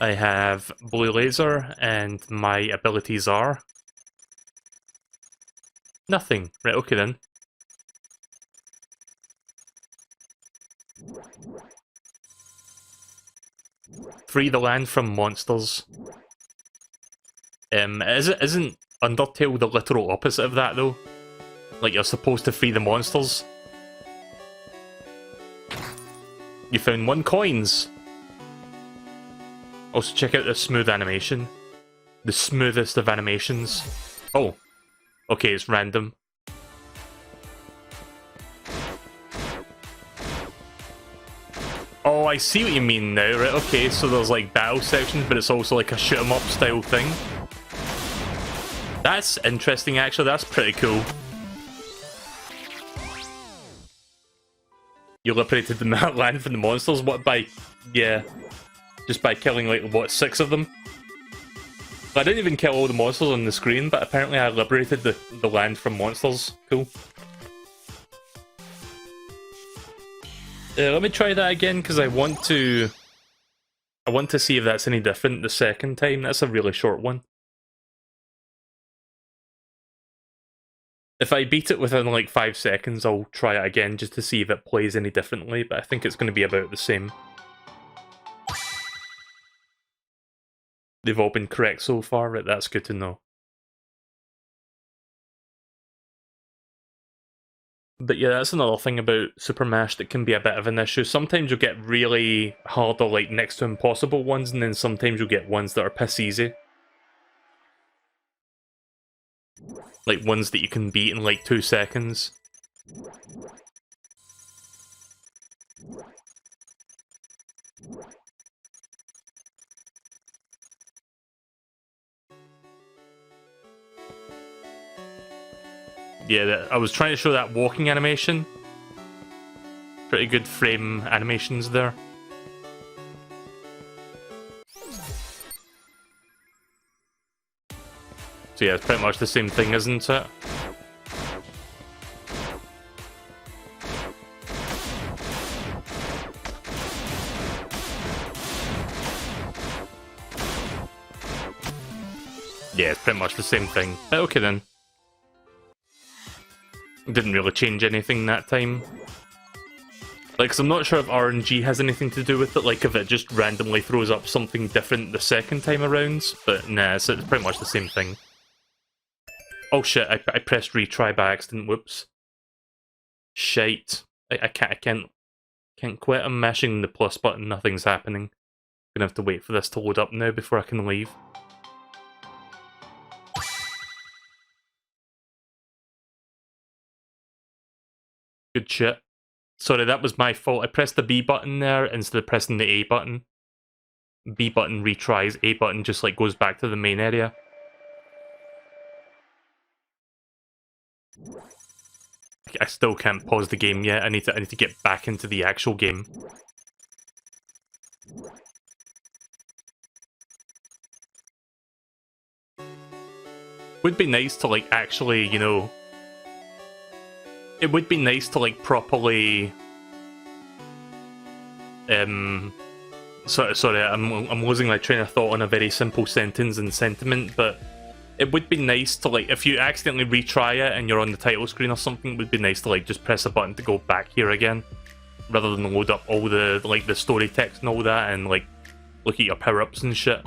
S1: I have Blue Laser, and my abilities are... nothing. Right, okay then. Free the land from monsters. Isn't Undertale the literal opposite of that, though? Like, you're supposed to free the monsters? You found 1 coins! Also, check out the smooth animation. The smoothest of animations. Oh. Okay, it's random. Oh, I see what you mean now, right? Okay, so there's like battle sections, but it's also like a shoot 'em up style thing. That's interesting, actually. That's pretty cool. You liberated the land from the monsters? What, by... yeah. Just by killing, like, what, 6 of them? I didn't even kill all the monsters on the screen, but apparently I liberated the land from monsters. Cool. Let me try that again, because I want to see if that's any different the second time. That's a really short one. If I beat it within like 5 seconds, I'll try it again just to see if it plays any differently, but I think it's going to be about the same. They've all been correct so far, right? That's good to know. But yeah, that's another thing about SuperMash that can be a bit of an issue. Sometimes you'll get really hard or like next to impossible ones, and then sometimes you'll get ones that are piss easy. Like ones that you can beat in like 2 seconds. Yeah, I was trying to show that walking animation. Pretty good frame animations there. So yeah, it's pretty much the same thing, isn't it? Yeah, it's pretty much the same thing. Okay then. Didn't really change anything that time. Like, 'cause I'm not sure if RNG has anything to do with it, like if it just randomly throws up something different the second time around, but nah, it's pretty much the same thing. Oh shit, I pressed retry by accident, whoops. Shite. I can't quit, I'm mashing the plus button, nothing's happening. Gonna have to wait for this to load up now before I can leave. Good shit. Sorry, that was my fault. I pressed the B button there instead of pressing the A button. B button retries, A button just like goes back to the main area. I still can't pause the game yet. I need to get back into the actual game. Would be nice to like actually, you know, it would be nice to like properly sorry, I'm losing my train of thought on a very simple sentence and sentiment, but it would be nice to like, if you accidentally retry it and you're on the title screen or something, it would be nice to like just press a button to go back here again, rather than load up all the like the story text and all that and like look at your power-ups and shit.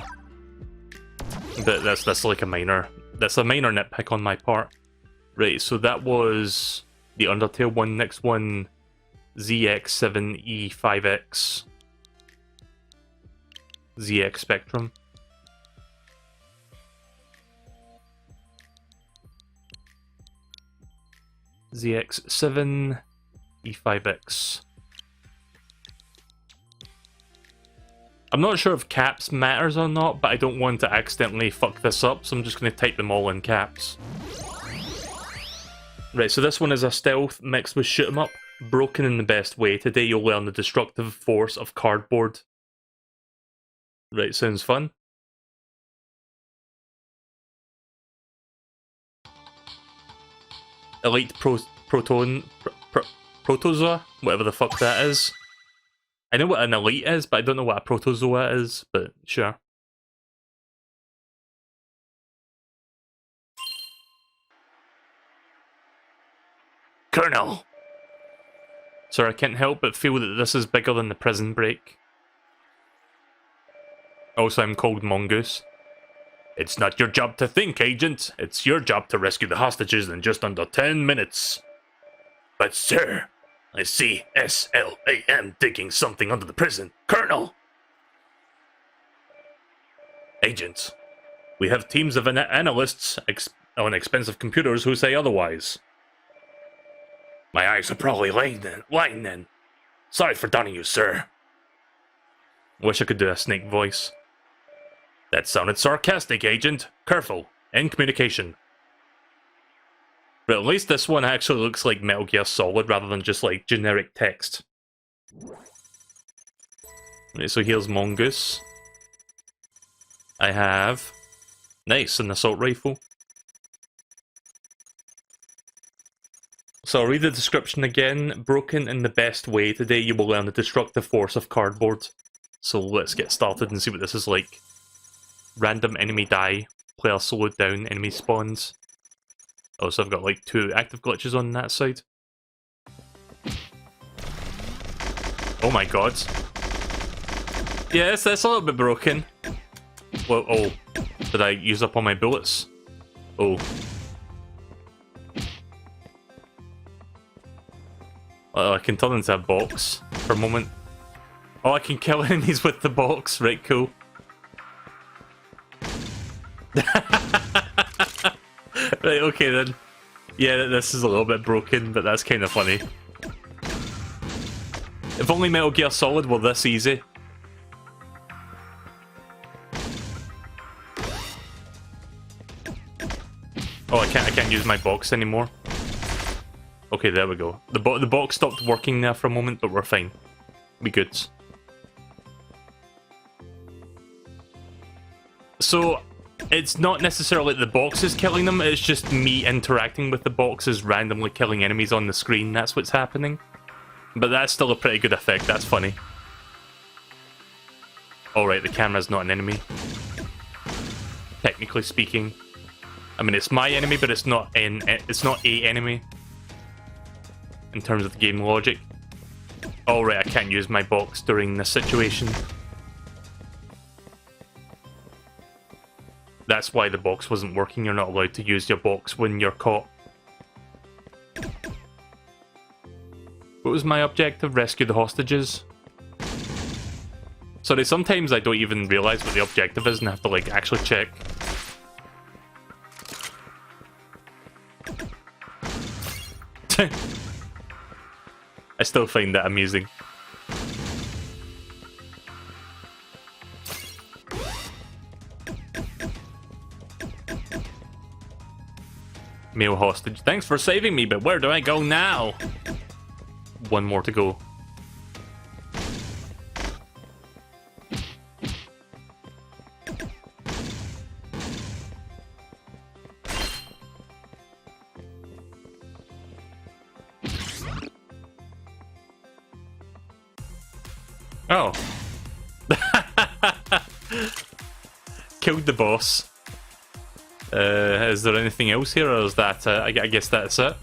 S1: But that's like a minor nitpick on my part. Right, so that was the Undertale one. Next one, ZX7E5X. ZX Spectrum. ZX7E5X. I'm not sure if caps matters or not, but I don't want to accidentally fuck this up, so I'm just going to type them all in caps. Right, so this one is a stealth mixed with shoot 'em up, broken in the best way. Today you'll learn the destructive force of cardboard. Right, sounds fun. Elite Protozoa, whatever the fuck that is. I know what an elite is, but I don't know what a protozoa is, but sure. Colonel! Sir, I can't help but feel that this is bigger than the prison break. Also, I'm called Mongoose. It's not your job to think, Agent. It's your job to rescue the hostages in just under 10 minutes. But sir, I see SLAM digging something under the prison. Colonel! Agent, we have teams of analysts on expensive computers who say otherwise. My eyes are probably lying then. Sorry for downing you, sir. Wish I could do a snake voice. That sounded sarcastic, Agent. Careful. In communication. But at least this one actually looks like Metal Gear Solid rather than just like generic text. Right, so here's Mongoose. I have... Nice, an assault rifle. So I'll read the description again. Broken in the best way. Today you will learn the destructive force of cardboard. So let's get started and see what this is like. Random enemy die. Player slowed down. Enemy spawns. Oh, so I've got like 2 active glitches on that side. Oh my god. Yes, that's a little bit broken. Well, oh. Did I use up all my bullets? Oh. Oh, I can turn into a box for a moment. Oh, I can kill enemies with the box. Right, cool. Right, okay then. Yeah, this is a little bit broken, but that's kind of funny. If only Metal Gear Solid were this easy. Oh, I can't use my box anymore. Okay, there we go. The box stopped working there for a moment, but we're fine. We good. So, it's not necessarily the box is killing them, it's just me interacting with the boxes randomly killing enemies on the screen. That's what's happening. But that's still a pretty good effect, that's funny. Alright, the camera's not an enemy. Technically speaking. I mean, it's my enemy, but it's not a enemy. In terms of the game logic. Alright, I can't use my box during this situation. That's why the box wasn't working. You're not allowed to use your box when you're caught. What was my objective? Rescue the hostages? Sorry, sometimes I don't even realise what the objective is and have to, like, actually check. I still find that amusing. Male hostage. Thanks for saving me, but where do I go now? One more to go. Oh. Killed the boss. Is there anything else here, or is that I guess that's it.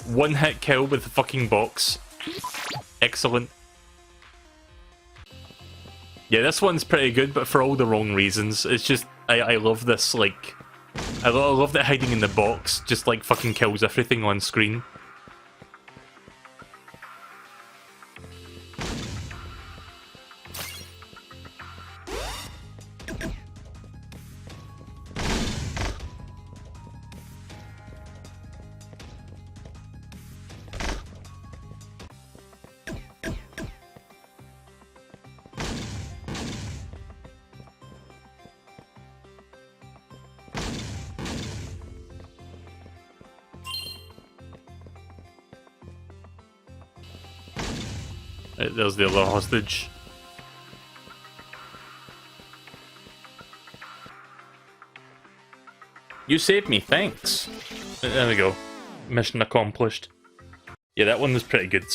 S1: One hit kill with the fucking box. Excellent. Yeah, this one's pretty good, but for all the wrong reasons. It's just, I love this, like... I love that hiding in the box just, like, fucking kills everything on screen. There's the other hostage. You saved me, thanks. There we go. Mission accomplished. Yeah, that one was pretty good.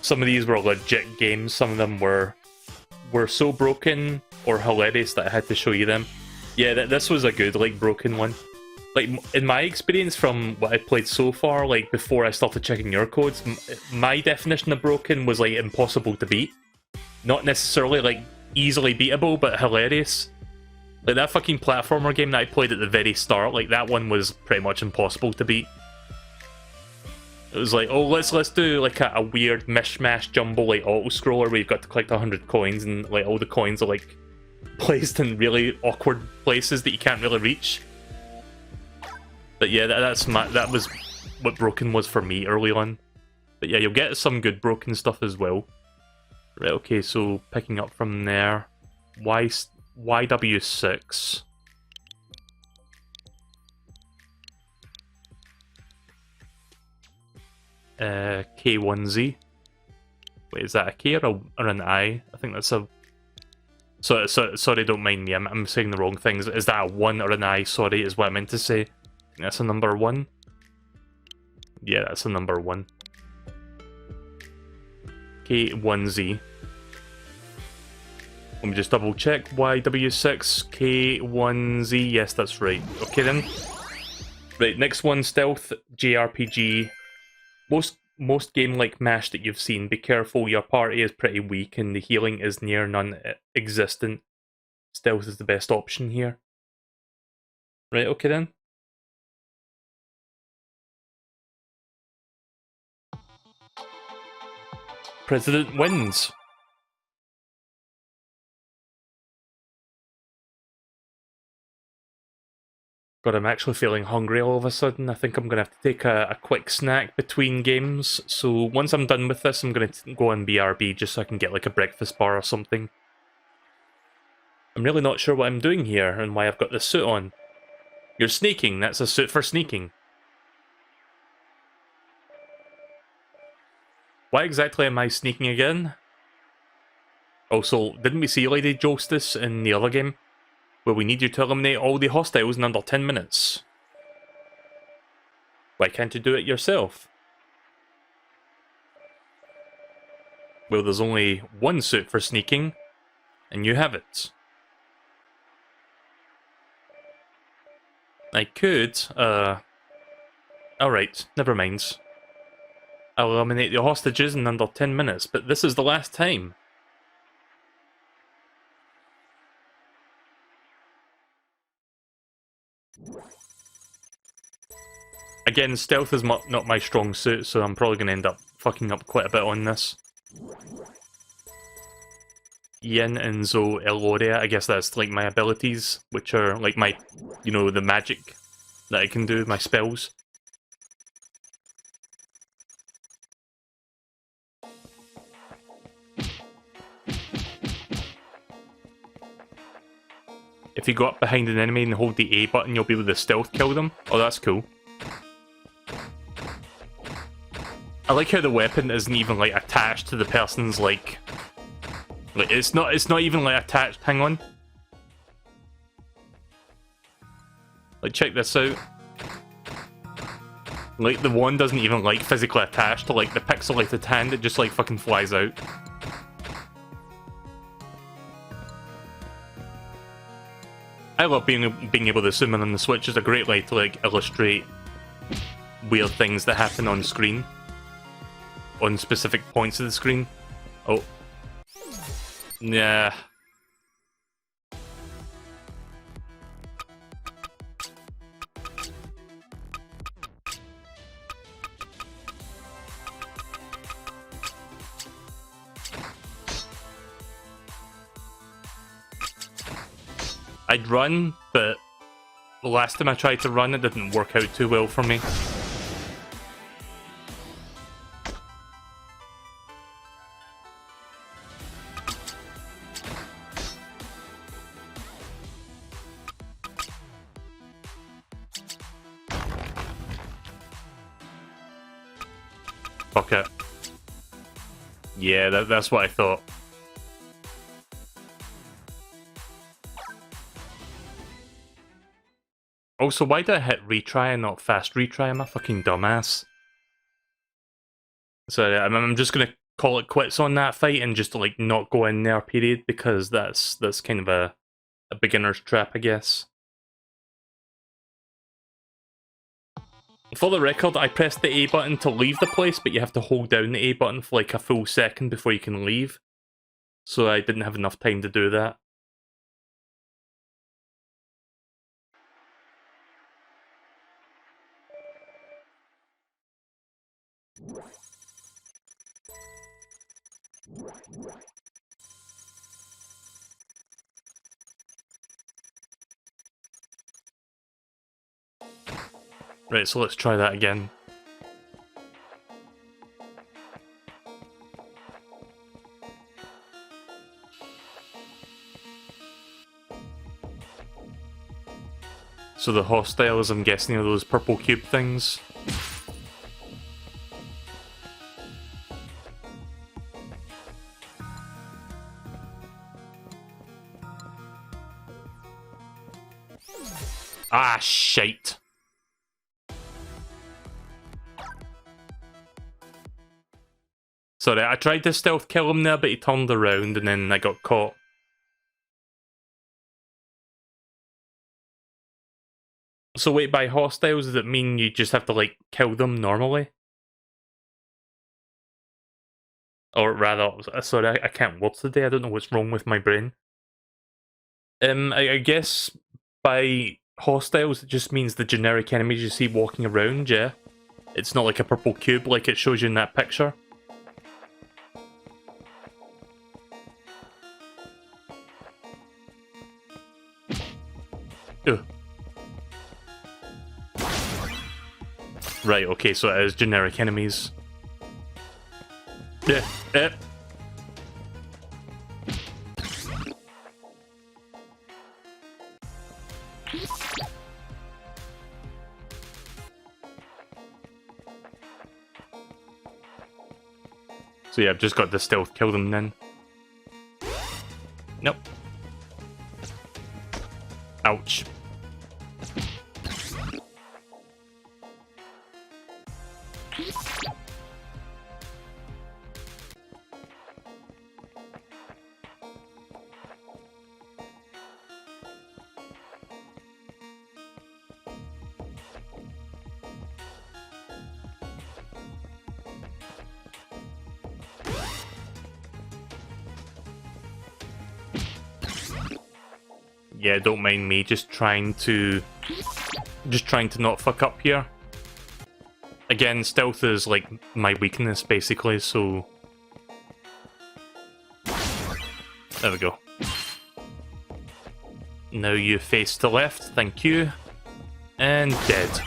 S1: Some of these were legit games, some of them were so broken or hilarious that I had to show you them. Yeah, this was a good, like, broken one. Like, in my experience from what I played so far, like, before I started checking your codes, my definition of broken was, like, impossible to beat. Not necessarily, like, easily beatable, but hilarious. Like, that fucking platformer game that I played at the very start, like, that one was pretty much impossible to beat. It was like, oh, let's do, like, a weird mishmash jumble, like, auto-scroller where you've got to collect 100 coins, and, like, all the coins are, like, placed in really awkward places that you can't really reach. But yeah, that was what broken was for me early on. But yeah, you'll get some good broken stuff as well. Right, okay, so picking up from there. YW6. K1Z. Wait, is that a K or an I? I think that's a... Sorry, don't mind me, I'm saying the wrong things. Is that a 1 or an I? Sorry, is what I meant to say. That's a number 1. Yeah, that's a number 1. K1Z. Let me just double check. YW6, K1Z. Yes, that's right. Okay then. Right, next one, stealth JRPG. Most game like MASH that you've seen, be careful, your party is pretty weak and the healing is near non-existent. Stealth is the best option here. Right, okay then. President wins. God, I'm actually feeling hungry all of a sudden. I think I'm going to have to take a quick snack between games. So once I'm done with this, I'm going to go on BRB just so I can get like a breakfast bar or something. I'm really not sure what I'm doing here and why I've got this suit on. You're sneaking. That's a suit for sneaking. Why exactly am I sneaking again? Also, didn't we see Lady Jolstis in the other game? Where we need you to eliminate all the hostiles in under 10 minutes. Why can't you do it yourself? Well, there's only one suit for sneaking, and you have it. I could, alright, never mind. I'll eliminate the hostages in under 10 minutes, but this is the last time. Again, stealth is not my strong suit, so I'm probably going to end up fucking up quite a bit on this. Yin and Zo Eloria, I guess that's like my abilities, which are like my, you know, the magic that I can do, my spells. If you go up behind an enemy and hold the A button, you'll be able to stealth kill them. Oh, that's cool. I like how the weapon isn't even like attached to the person's like it's not even like attached. Hang on. Like check this out. Like the wand doesn't even like physically attach to like the pixelated hand, it just like fucking flies out. I love being able to zoom in on the Switch. Is a great way to like illustrate weird things that happen on screen. On specific points of the screen. Oh. Yeah. I'd run, but the last time I tried to run, it didn't work out too well for me. Fuck it. Yeah, that's what I thought. Also, why did I hit retry and not fast retry? I'm a fucking dumbass. So I'm just gonna call it quits on that fight and just like not go in there, period, because that's kind of a beginner's trap, I guess. For the record, I pressed the A button to leave the place, but you have to hold down the A button for like a full second before you can leave. So I didn't have enough time to do that. Right, so let's try that again. So the hostiles, I'm guessing, are those purple cube things. Ah, shite. Sorry, I tried to stealth kill him there, but he turned around and then I got caught. So wait, by hostiles, does it mean you just have to, like, kill them normally? Or rather, sorry, I can't words today, I don't know what's wrong with my brain. I guess by hostiles, it just means the generic enemies you see walking around, yeah? It's not like a purple cube like it shows you in that picture. Ugh. Right, okay, so it is generic enemies. Yeah, So yeah, I've just got to stealth kill them then. Nope. Ouch. Yeah, don't mind me, just trying to not fuck up here. Again, stealth is like my weakness basically, so there we go. Now you face to left, thank you. And dead.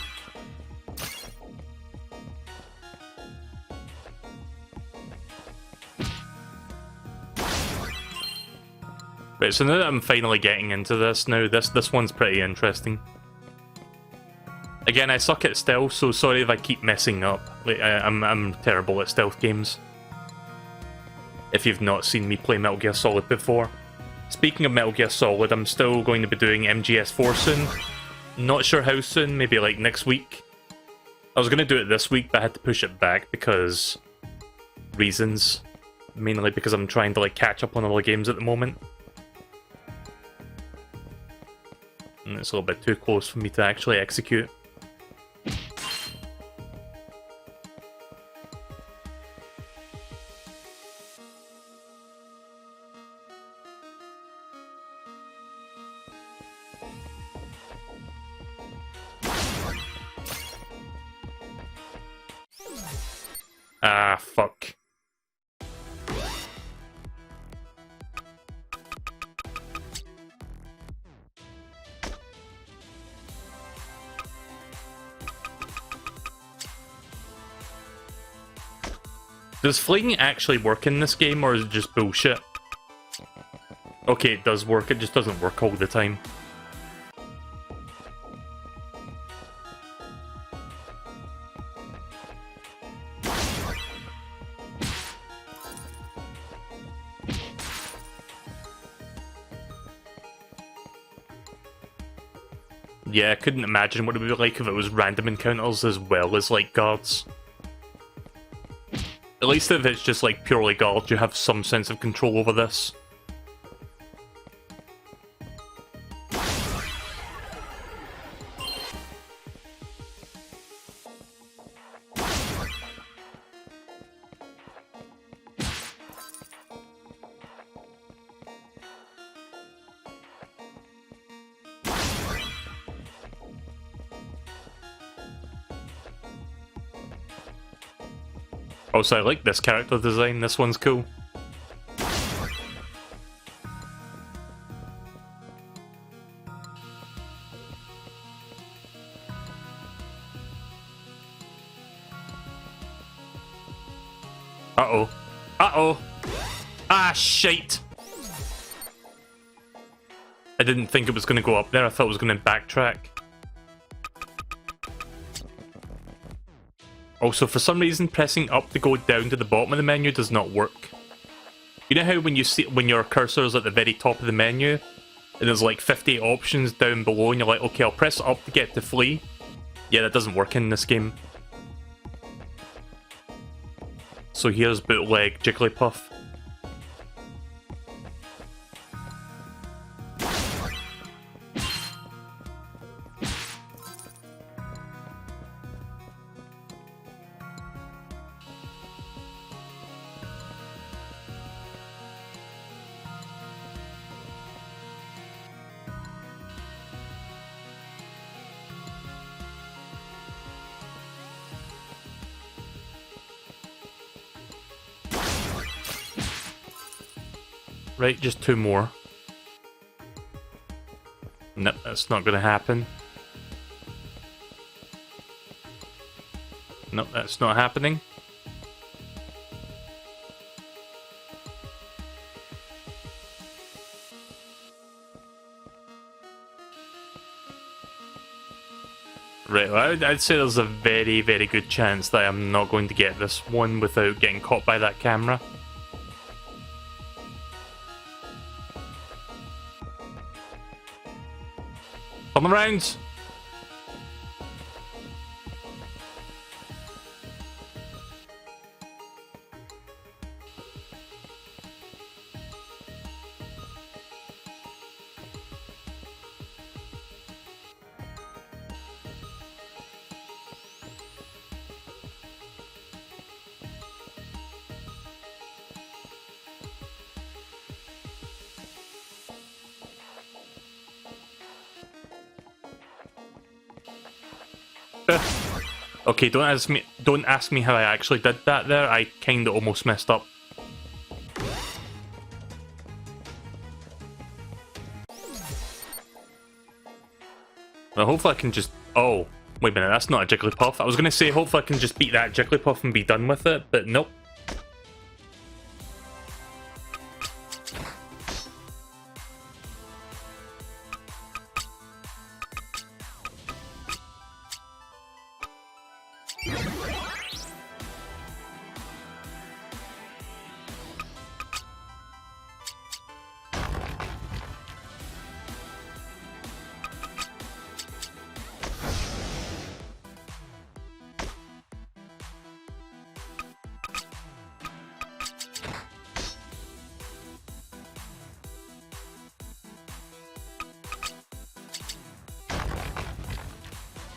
S1: Right, so now that I'm finally getting into this now, this one's pretty interesting. Again, I suck at stealth, so sorry if I keep messing up. Like, I'm terrible at stealth games. If you've not seen me play Metal Gear Solid before. Speaking of Metal Gear Solid, I'm still going to be doing MGS4 soon. Not sure how soon, maybe like next week. I was going to do it this week, but I had to push it back because... reasons. Mainly because I'm trying to like catch up on all the games at the moment. And it's a little bit too close for me to actually execute. Ah, fuck. Does fleeing actually work in this game, or is it just bullshit? Okay, it does work, it just doesn't work all the time. Yeah, I couldn't imagine what it would be like if it was random encounters as well as, like, guards. At least if it's just, like, purely guards, you have some sense of control over this. Also, I like this character design, this one's cool. Uh-oh. Uh-oh! Ah, shite! I didn't think it was going to go up there, I thought it was going to backtrack. Also, for some reason, pressing up to go down to the bottom of the menu does not work. You know how when your cursor is at the very top of the menu, and there's like 50 options down below, and you're like, okay, I'll press up to get to flee? Yeah, that doesn't work in this game. So here's bootleg Jigglypuff. Right, just 2 more. Nope, that's not gonna happen. Nope, that's not happening. Right, well, I'd say there's a very, very good chance that I'm not going to get this one without getting caught by that camera. Come around! Okay, don't ask me how I actually did that there. I kinda almost messed up. Well, hopefully I can just... Oh, wait a minute, that's not a Jigglypuff. I was gonna say hopefully I can just beat that Jigglypuff and be done with it, but nope.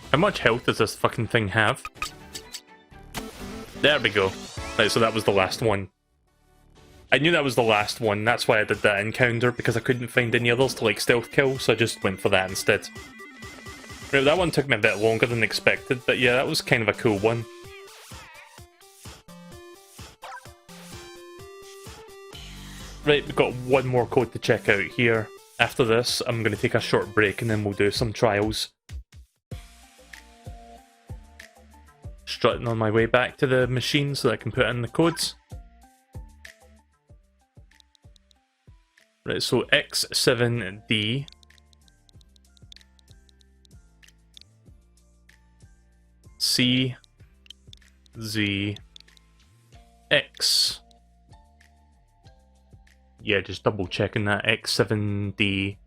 S1: How much health does this fucking thing have? There we go. Right, so that was the last one. I knew that was the last one, that's why I did that encounter, because I couldn't find any others to like stealth kill, so I just went for that instead. Right, that one took me a bit longer than expected, but yeah, that was kind of a cool one. Right, we've got one more code to check out here. After this, I'm going to take a short break and then we'll do some trials. Strutting on my way back to the machine so that I can put in the codes. Right, so X7D. CZX. Yeah, just double checking that. X7D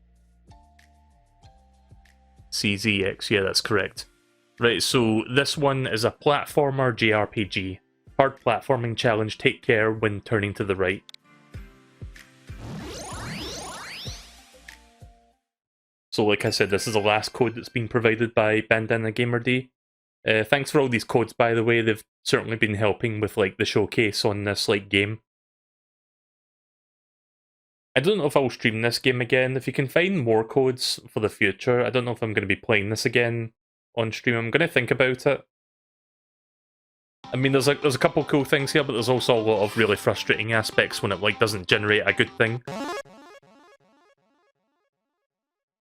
S1: CZX. Yeah, that's correct. Right, so this one is a platformer JRPG. Hard platforming challenge, take care when turning to the right. So like I said, this is the last code that's been provided by Bandana Gamer D. Thanks for all these codes, by the way. They've certainly been helping with like the showcase on this like game. I don't know if I'll stream this game again. If you can find more codes for the future, I don't know if I'm going to be playing this again on stream. I'm going to think about it. I mean, there's a couple cool things here, but there's also a lot of really frustrating aspects when it like doesn't generate a good thing.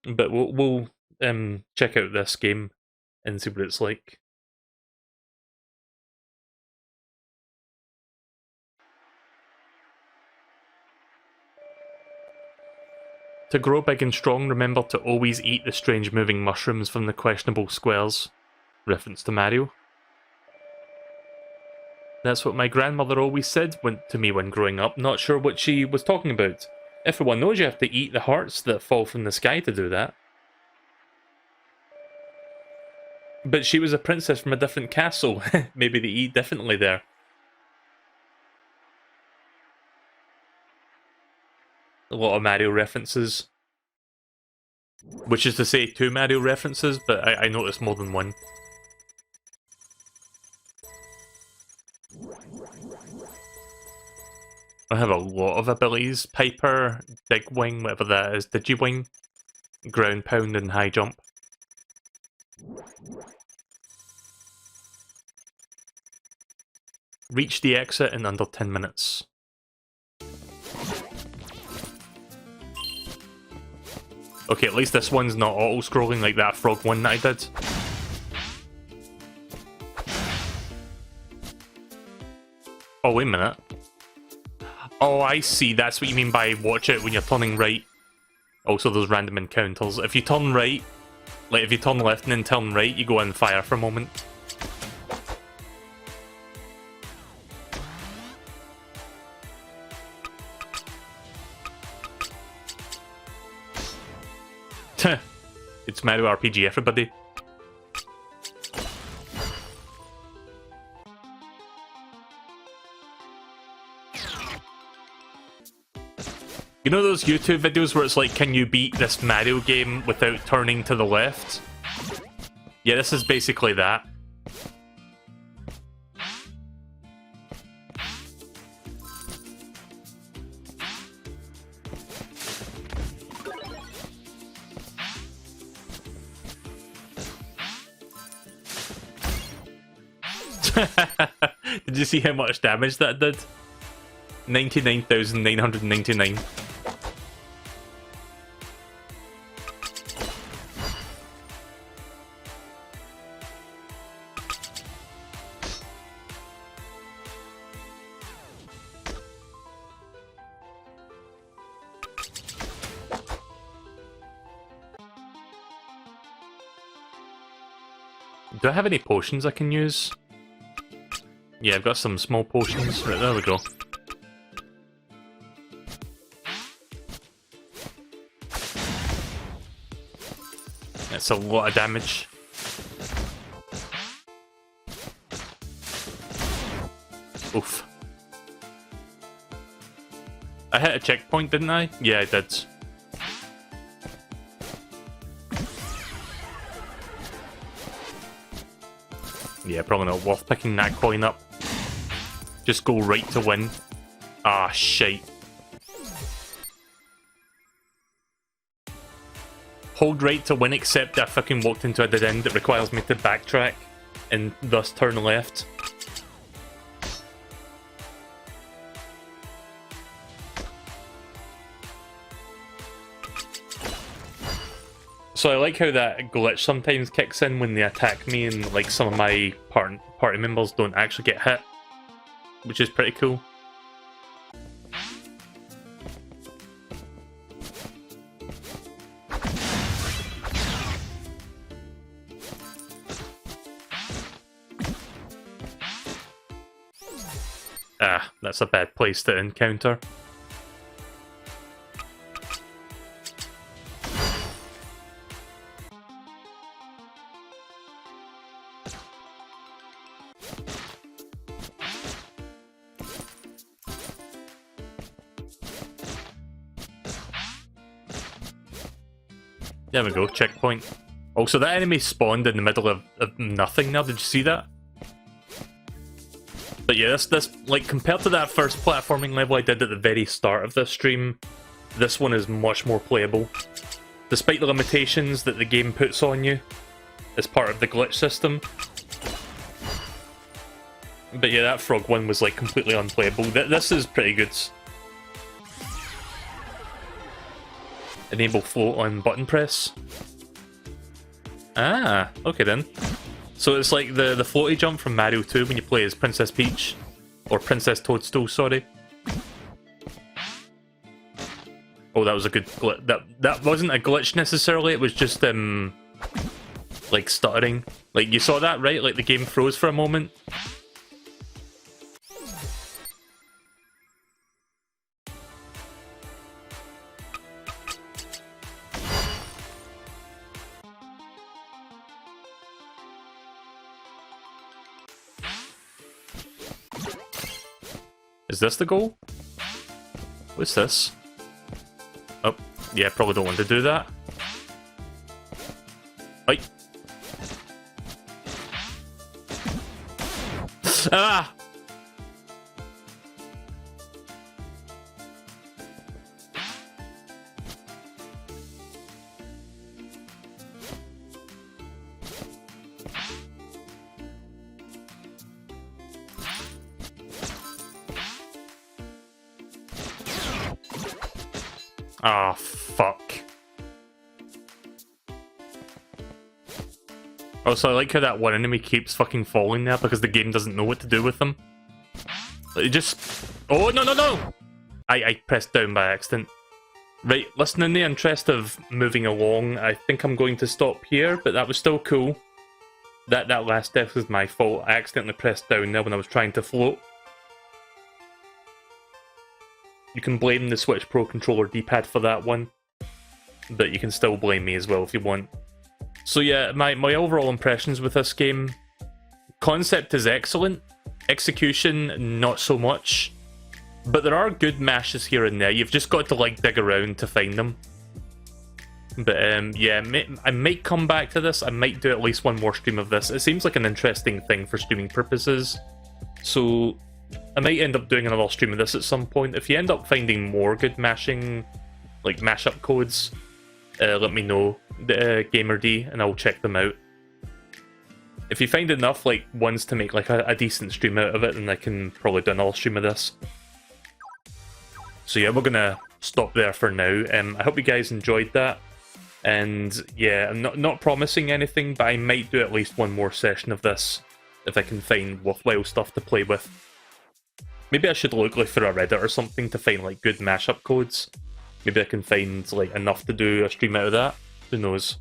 S1: But we'll check out this game and see what it's like. To grow big and strong, remember to always eat the strange moving mushrooms from the questionable squares. Reference to Mario. That's what my grandmother always said to me when growing up, not sure what she was talking about. Everyone knows you have to eat the hearts that fall from the sky to do that. But she was a princess from a different castle. Maybe they eat differently there. A lot of Mario references. Which is to say 2 Mario references, but I noticed more than one. I have a lot of abilities. Piper, Dig Wing, whatever that is, Digi-Wing, Ground Pound and High Jump. Reach the exit in under 10 minutes. Okay, at least this one's not auto-scrolling like that frog one that I did. Oh, wait a minute. Oh, I see. That's what you mean by watch it when you're turning right. Also, those random encounters. If you turn right, like if you turn left and then turn right, you go on fire for a moment. It's Mario RPG, everybody. You know those YouTube videos where it's like, can you beat this Mario game without turning to the left? Yeah, this is basically that. Did you see how much damage that did? 99,999. Do I have any potions I can use? Yeah, I've got some small potions. Right, there we go. That's a lot of damage. Oof. I hit a checkpoint, didn't I? Yeah, I did. Yeah, probably not worth picking that coin up. Just go right to win. Ah, shite. Hold right to win, except I fucking walked into a dead end that requires me to backtrack and thus turn left. So I like how that glitch sometimes kicks in when they attack me and like some of my party members don't actually get hit, which is pretty cool. Ah, that's a bad place to encounter. There we go, checkpoint. Also, that enemy spawned in the middle of nothing now, did you see that? But yeah, this like, compared to that first platforming level I did at the very start of this stream, this one is much more playable. Despite the limitations that the game puts on you as part of the glitch system. But yeah, that frog one was like completely unplayable. This is pretty good. Enable float on button press. Ah, okay then. So it's like the floaty jump from Mario 2 when you play as Princess Peach. Or Princess Toadstool, sorry. Oh, that was a good glitch. That wasn't a glitch necessarily, it was just like stuttering. Like, you saw that, right? Like the game froze for a moment. Is this the goal? What's this? Oh, yeah, probably don't want to do that. Right. Ah! Ah, fuck. Also, I like how that one enemy keeps fucking falling there because the game doesn't know what to do with them. It just... Oh, no, no, no! I pressed down by accident. Right, listen, in the interest of moving along, I think I'm going to stop here, but that was still cool. That last death was my fault. I accidentally pressed down there when I was trying to float. You can blame the Switch Pro Controller D-pad for that one, but you can still blame me as well if you want. So yeah, my overall impressions with this game, concept is excellent, execution not so much, but there are good mashes here and there. You've just got to like dig around to find them. But yeah, I might come back to this. I might do at least one more stream of this. It seems like an interesting thing for streaming purposes, so I might end up doing another stream of this at some point. If you end up finding more good mashing, like mashup codes, let me know, GamerD, and I'll check them out. If you find enough like ones to make like a decent stream out of it, then I can probably do another stream of this. So yeah, we're gonna stop there for now. I hope you guys enjoyed that. And yeah, I'm not promising anything, but I might do at least one more session of this if I can find worthwhile stuff to play with. Maybe I should look like through a Reddit or something to find like good mashup codes. Maybe I can find like enough to do a stream out of that. Who knows?